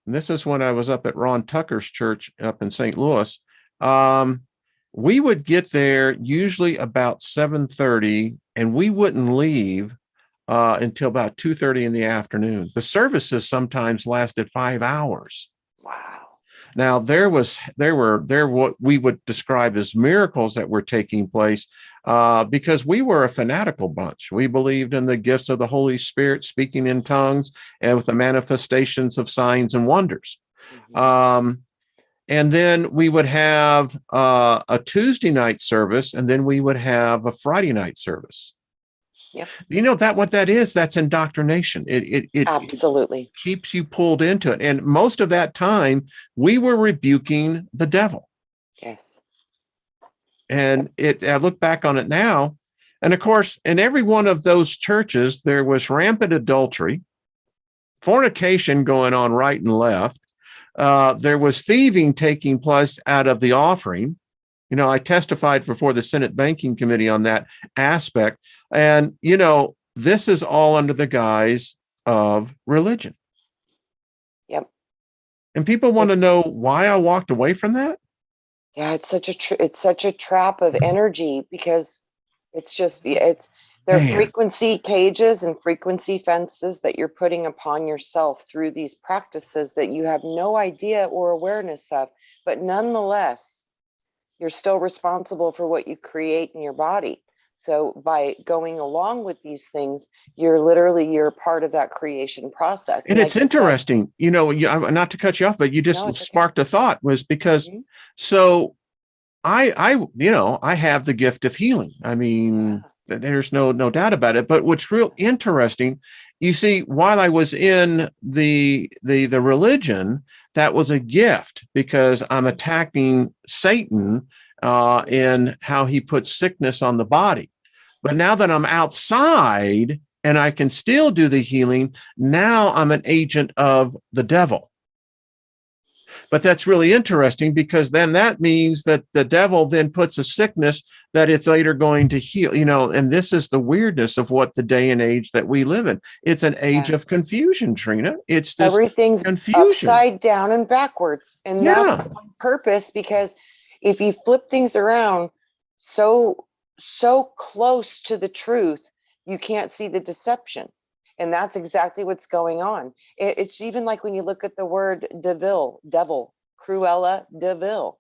And this is when I was up at Ron Tucker's church up in St. Louis. We would get there usually about 7:30, and we wouldn't leave until about 2:30 in the afternoon. The services sometimes lasted 5 hours. Wow. Now there were what we would describe as miracles that were taking place, because we were a fanatical bunch. We believed in the gifts of the Holy Spirit, speaking in tongues, and with the manifestations of signs and wonders. Mm-hmm. And then we would have a Tuesday night service, and then we would have a Friday night service. Yep. You know what that is? That's indoctrination. It Absolutely keeps you pulled into it. And most of that time, we were rebuking the devil. Yes. And I look back on it now, and of course, in every one of those churches, there was rampant adultery, fornication going on right and left. There was thieving taking place out of the offering. I testified before the Senate Banking Committee on that aspect. And, this is all under the guise of religion. Yep. And people want to know why I walked away from that. Yeah, it's such a trap of energy because it's just it's they're Man. frequency cages and frequency fences that you're putting upon yourself through these practices that you have no idea or awareness of, but nonetheless, you're still responsible for what you create in your body. So by going along with these things, you're part of that creation process. And And it's like you said, interesting, not to cut you off, but you no, just it's okay. sparked a thought was because Mhm. so I have the gift of healing. I Yeah. mean, there's no doubt about it. But what's real interesting, you see, while I was in the religion, that was a gift because I'm attacking Satan in how he puts sickness on the body. But now that I'm outside and I can still do the healing, now I'm an agent of the devil. But that's really interesting because then that means that the devil then puts a sickness that it's later going to heal, and this is the weirdness of what the day and age that we live in. It's an age Yeah. of confusion, Trina. It's this Everything's confusion. upside down and backwards. And Yeah. that's on purpose because if you flip things around so so close to the truth, you can't see the deception. And that's exactly what's going on. It's even like when you look at the word devil, Cruella Deville,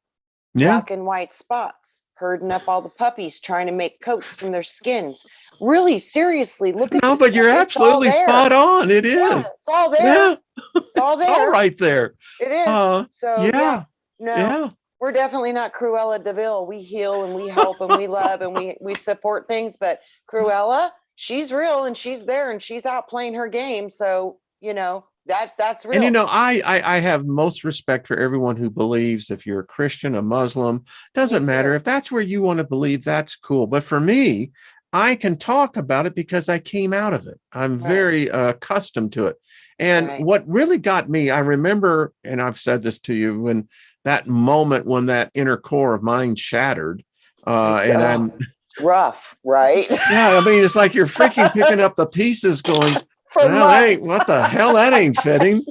Yeah. black and white spots, herding up all the puppies, trying to make coats from their skins. Really, seriously, look at No, this but stuff. you're It's all absolutely there. spot on. It Yeah, is. it's all there. Yeah. It's all It's all there. right there. It is. So yeah, Yeah. no, Yeah. we're definitely not Cruella Deville. We heal and we help and we love and we support things, but Cruella, she's real and she's there and she's out playing her game. So that's And real. I have most respect for everyone who believes. If you're a Christian, a Muslim, Me doesn't matter. too. If that's where you want to believe, that's cool. But for me, I can talk about it because I came out of it. I'm Right. very accustomed to it. And Right. what really got me, I remember, and I've said this to you, when that moment when that inner core of mine shattered, and I'm, It's rough, right? yeah, I mean, it's like you're freaking picking up the pieces, going, For well, that ain't months. what the hell, that ain't fitting.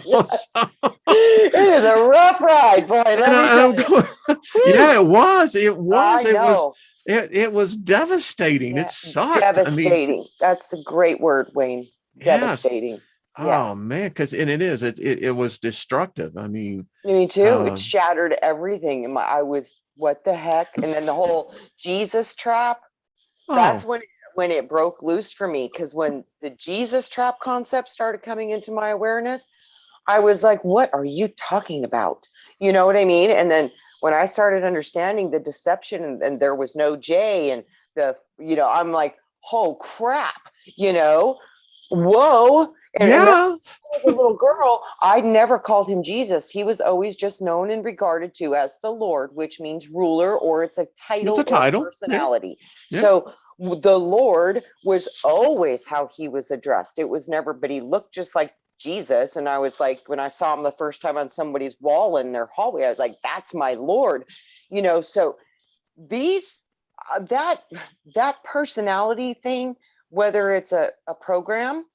Yes. So, It is a rough ride, boy. and Let me tell I'm you. going, Whew. yeah, it was. I know. It was devastating. It Yeah, sucked. I mean, devastating. That's a great word, Wayne. yes. Devastating. Yeah, Oh man, and it is. It was destructive. I mean, me too. It um, shattered everything. And I was, what the heck? And then the whole Jesus trap. That's oh when it broke loose for me. Because when the Jesus trap concept started coming into my awareness, I was like, what are you talking about? You know what I mean? And then when I started understanding the deception and there was no J and I'm like, oh crap, whoa. And remember, yeah, I was a little girl, I never called him Jesus. He was always just known and regarded to as the Lord, which means ruler, or it's a it's title a or title. Yeah, personality. yeah. So the Lord was always how he was addressed. It was never, but he looked just like Jesus. And I was like, when I saw him the first time on somebody's wall in their hallway, I was like, that's my Lord. So these that personality thing, whether it's a program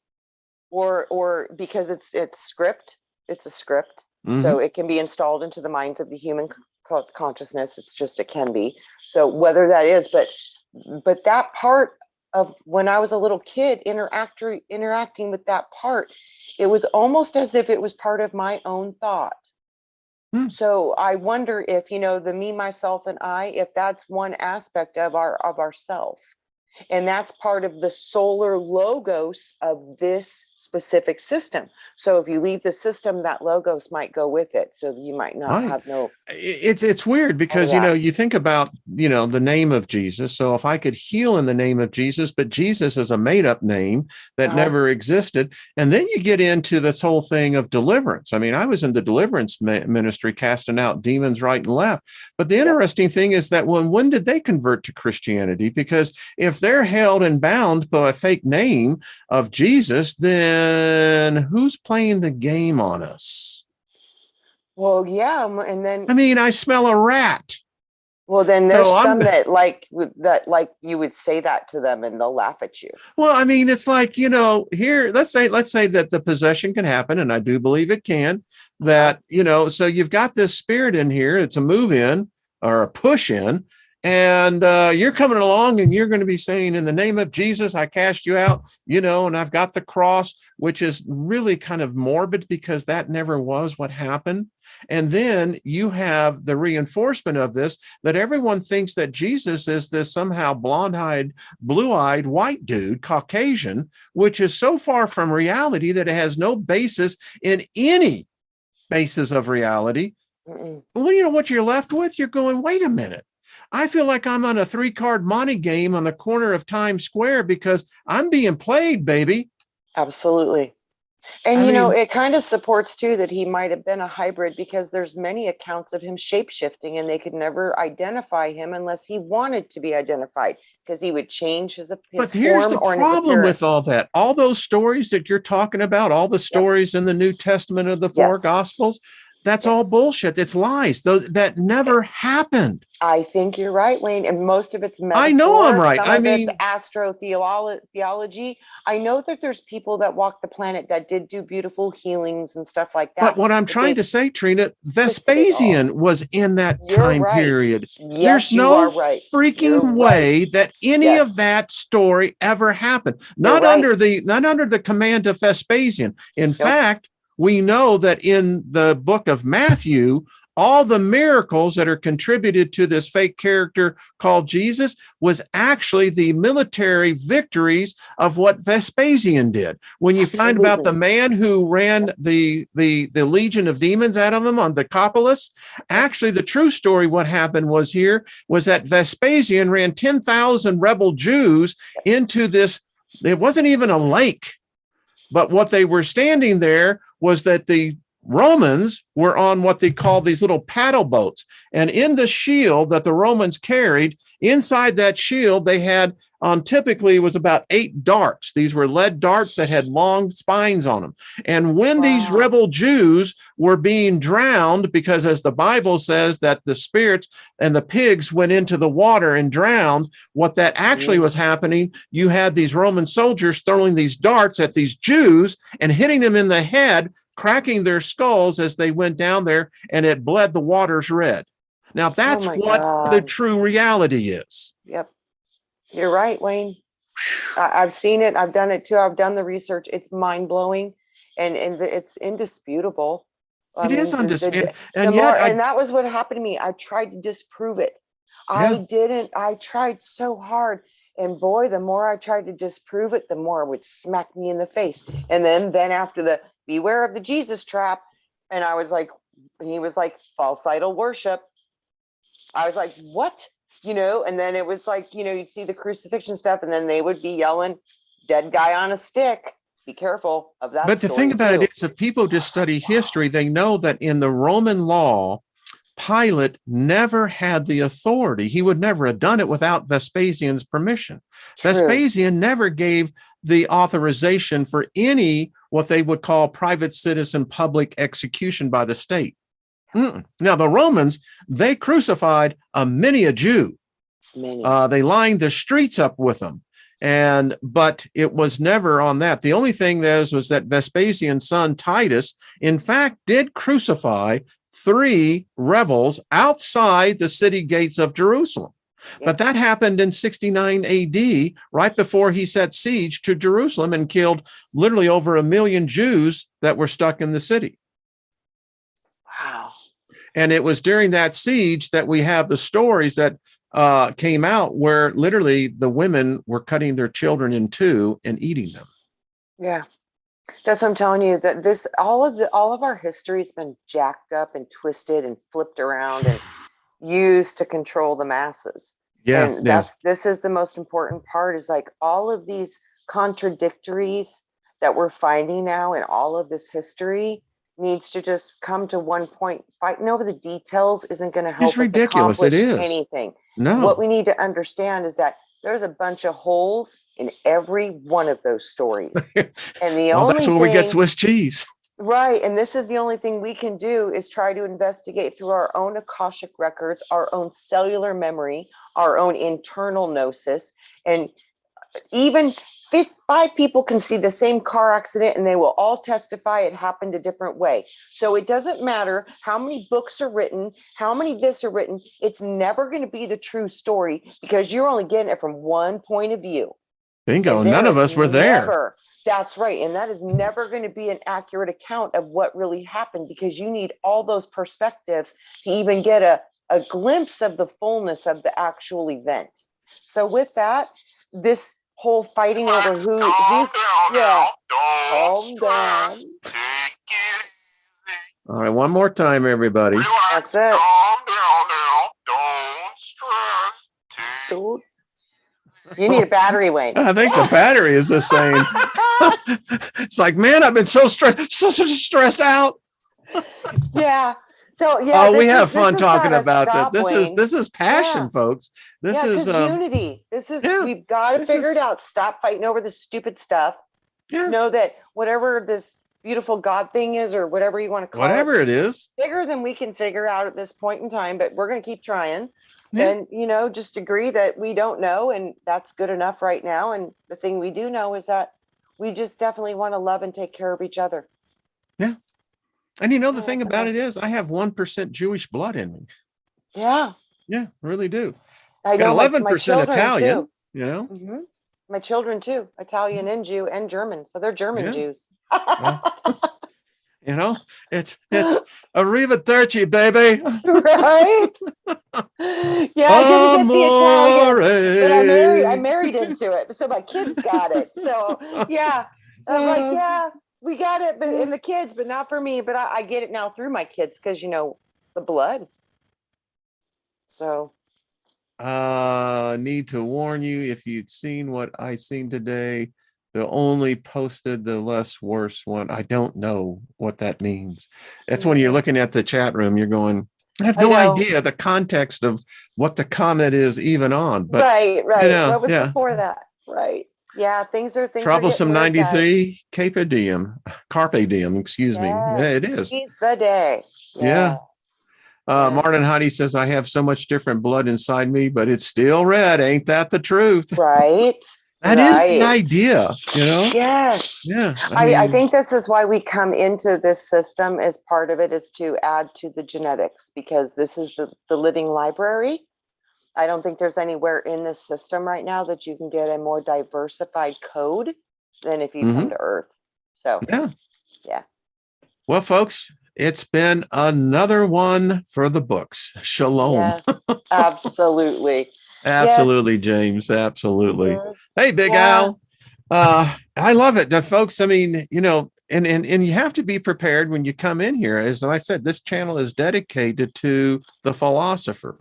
or because it's a script, Mm-hmm. so it can be installed into the minds of the human consciousness. It can be. So whether that is, but that part of when I was a little kid interacting with that part, it was almost as if it was part of my own thought. Hmm. So I wonder if, the me, myself, and I, if that's one aspect of ourself. And that's part of the solar logos of this specific system. So if you leave the system, that logos might go with it. So you might not Right. have no It's weird part of because that. you think about the name of Jesus. So if I could heal in the name of Jesus, but Jesus is a made up name that Uh-huh. never existed, and then you get into this whole thing of deliverance. I mean, I was in the deliverance ministry, casting out demons right and left. But the Yep. interesting thing is that when did they convert to Christianity? Because if they're held and bound by a fake name of Jesus, then who's playing the game on us? Well, yeah. And I then, mean, I smell a rat. well, then there's So I'm, some that you would say that to them and they'll laugh at you. well, I mean, it's like, here, let's say that the possession can happen, and I do believe it can, Uh-huh. that, so you've got this spirit in here, it's a move in, or a push in. And you're coming along and you're going to be saying, in the name of Jesus, I cast you out, and I've got the cross, which is really kind of morbid because that never was what happened. And then you have the reinforcement of this, that everyone thinks that Jesus is this somehow blonde-eyed, blue-eyed white dude, Caucasian, which is so far from reality that it has no basis in any basis of reality. Mm-mm. Well, what you're left with, you're going, wait a minute. I feel like I'm on a 3-card Monte game on the corner of Times Square because I'm being played, baby. Absolutely. And, I mean, it kind of supports too that he might have been a hybrid, because there's many accounts of him shape-shifting, and they could never identify him unless he wanted to be identified, because he would change his but here's form the or his problem with appearance. all that. All those stories that you're talking about, all the Yep. stories in the New Testament of the 4 Yes. Gospels, that's all Yes. bullshit. It's lies. That never happened. I think you're right, Wayne. And most of it's metaphor. I know I'm right. Some I of mean, it's astrotheology. I know that there's people that walk the planet that did do beautiful healings and stuff like that. but what I'm trying to say, Trina, twisted it all. Vespasian was in that You're time right. period. Yes, There's you no are right. You're freaking way right. that any Yes. of that story ever happened. You're Not right. under the command of Vespasian. In Nope. fact, we know that in the book of Matthew, all the miracles that are contributed to this fake character called Jesus was actually the military victories of what Vespasian did. When you find about the man who ran the legion of demons out of him on the Decapolis, actually the true story, what happened was that Vespasian ran 10,000 rebel Jews into this. It wasn't even a lake, but what they were standing there was that the Romans were on what they call these little paddle boats. And in the shield that the Romans carried, inside that shield, they had typically was about 8 darts. These were lead darts that had long spines on them. And when these rebel Jews were being drowned, because as the Bible says that the spirits and the pigs went into the water and drowned, what that actually was happening, you had these Roman soldiers throwing these darts at these Jews and hitting them in the head, cracking their skulls as they went down there, and it bled the waters red. Now, that's what the true reality is. Yep. You're right, Wayne. I've seen it. I've done it too. I've done the research. It's mind-blowing, and it's indisputable. It is indisputable. And that was what happened to me. I tried to disprove it. I didn't. I tried so hard. And boy, the more I tried to disprove it, the more it would smack me in the face. And then after the beware of the Jesus trap, and I was like, he was like, false idol worship. I was like, what? And then it was like, you'd see the crucifixion stuff, and then they would be yelling, dead guy on a stick. Be careful of that. But the thing about it is, if people just study history, they know that in the Roman law, Pilate never had the authority. He would never have done it without Vespasian's permission. True. Vespasian never gave the authorization for any what they would call private citizen public execution by the state. Now, the Romans, they crucified many a Jew. They lined the streets up with them. But it was never on that. The only thing was that Vespasian's son Titus, in fact, did crucify 3 rebels outside the city gates of Jerusalem. But that happened in 69 AD, right before he set siege to Jerusalem and killed literally over 1 million Jews that were stuck in the city. Wow. And it was during that siege that we have the stories that came out where literally the women were cutting their children in 2 and eating them. Yeah. That's what I'm telling you, that all of our history has been jacked up and twisted and flipped around and used to control the masses. Yeah. And this is the most important part, is like all of these contradictories that we're finding now in all of this history needs to just come to one point. Fighting over the details isn't going to help us accomplish anything. No. What we need to understand is that there's a bunch of holes in every one of those stories. And the only that's where we get Swiss cheese. Right. And this is the only thing we can do, is try to investigate through our own Akashic records, our own cellular memory, our own internal gnosis. And even 5 people can see the same car accident and they will all testify it happened a different way. So it doesn't matter how many books are written, how many this are written. It's never going to be the true story because you're only getting it from one point of view. Bingo. None of us were there. That's right. And that is never going to be an accurate account of what really happened because you need all those perspectives to even get a glimpse of the fullness of the actual event. So with that, this whole fighting over who's yeah, calm down. All right, one more time, everybody. That's it. Don't. You need a battery, Wayne. I think the battery is the same. It's like, man, I've been so stressed out. Yeah. So yeah. Oh, we have fun talking about that. Wayne. This is passion, folks. This is unity. We've got to figure it out. Stop fighting over this stupid stuff. Yeah. Know that whatever this beautiful God thing is, or whatever you want to call whatever it is, bigger than we can figure out at this point in time. But we're going to keep trying. Yeah. And just agree that we don't know, and that's good enough right now. And the thing we do know is that we just definitely want to love and take care of each other. Yeah. And the thing about it is I have 1% Jewish blood in me. Yeah. Yeah, I really do. I know 11% Italian, too. Mm-hmm. My children too, Italian and Jew and German. So they're German Jews. It's arrivederci, baby. Right? Yeah, I didn't get the Italian, but I married into it. So my kids got it. So yeah. I'm like, yeah, we got it, but in the kids, but not for me. But I get it now through my kids because the blood. So need to warn you, if you'd seen what I seen today, the only posted the less worse one. I don't know what that means. That's when you're looking at the chat room, you're going, I have no idea the context of what the comment is even on. But right. What was before that? Right. Yeah, things troublesome 93 carpe diem, excuse me. Yeah, it is. Seize the day. Yeah. Martin Heidi says, I have so much different blood inside me, but it's still red. Ain't that the truth? Right. That is the idea, Yes. Yeah. I think this is why we come into this system, as part of it is to add to the genetics, because this is the living library. I don't think there's anywhere in this system right now that you can get a more diversified code than if you come to Earth. So yeah. Well, folks, it's been another one for the books. Shalom. Yes, absolutely. Absolutely, yes. James. Absolutely. Hey, Big Al. I love it. The folks, I mean, and you have to be prepared when you come in here. As I said, this channel is dedicated to the philosopher.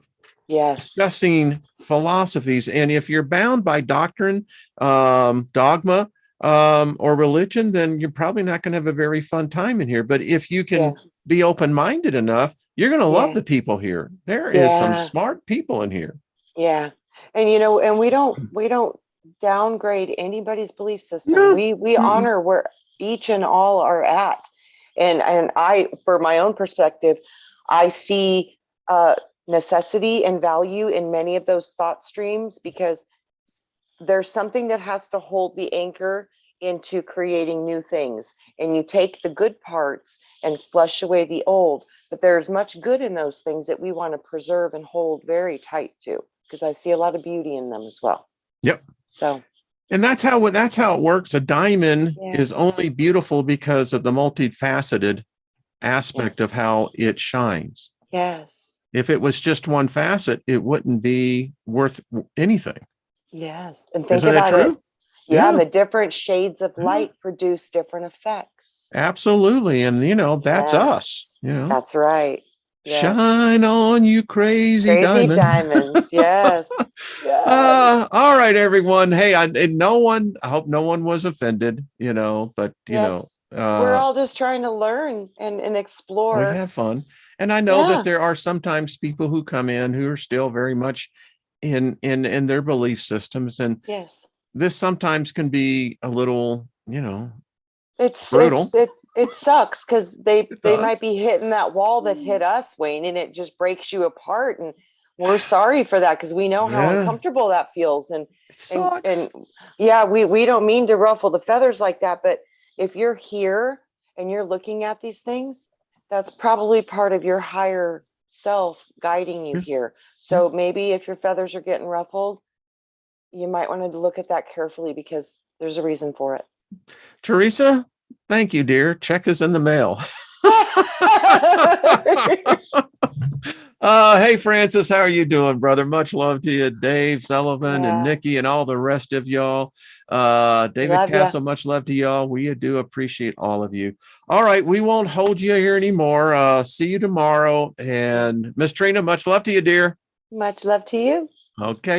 Yes. Discussing philosophies. And if you're bound by doctrine, dogma, or religion, then you're probably not going to have a very fun time in here. But if you can be open-minded enough, you're going to love the people here. There is some smart people in here. Yeah. And and we don't downgrade anybody's belief system. No. We honor where each and all are at. And I, for my own perspective, I see necessity and value in many of those thought streams, because there's something that has to hold the anchor into creating new things. And you take the good parts and flush away the old, but there's much good in those things that we want to preserve and hold very tight to, because I see a lot of beauty in them as well. Yep. So, and that's how it works. A diamond is only beautiful because of the multifaceted aspect of how it shines. Yes. If it was just one facet, it wouldn't be worth anything. Yes. And think about it. Yeah. And the different shades of light produce different effects. Absolutely. And, that's us. That's right. Yes. Shine on, you crazy diamonds. Yes. All right, everyone. Hey, I hope no one was offended, but, we're all just trying to learn and explore. We have fun. And I know that there are sometimes people who come in who are still very much in their belief systems. And this sometimes can be a little, it's brutal. It sucks, because they might be hitting that wall that hit us, Wayne, and it just breaks you apart. And we're sorry for that because we know how Yeah. uncomfortable that feels. It sucks. And yeah, we don't mean to ruffle the feathers like that, but if you're here and you're looking at these things, that's probably part of your higher self guiding you Yeah. here. So maybe if your feathers are getting ruffled, you might want to look at that carefully because there's a reason for it. Teresa, thank you, dear. Check is in the mail. Hey, Francis, how are you doing, brother? Much love to you, Dave Sullivan and Yeah. Nikki and all the rest of y'all. David Love ya. Castle, much love to y'all. We do appreciate all of you. All right, we won't hold you here anymore. See you tomorrow. And Miss Trina, much love to you, dear. Much love to you. Okay.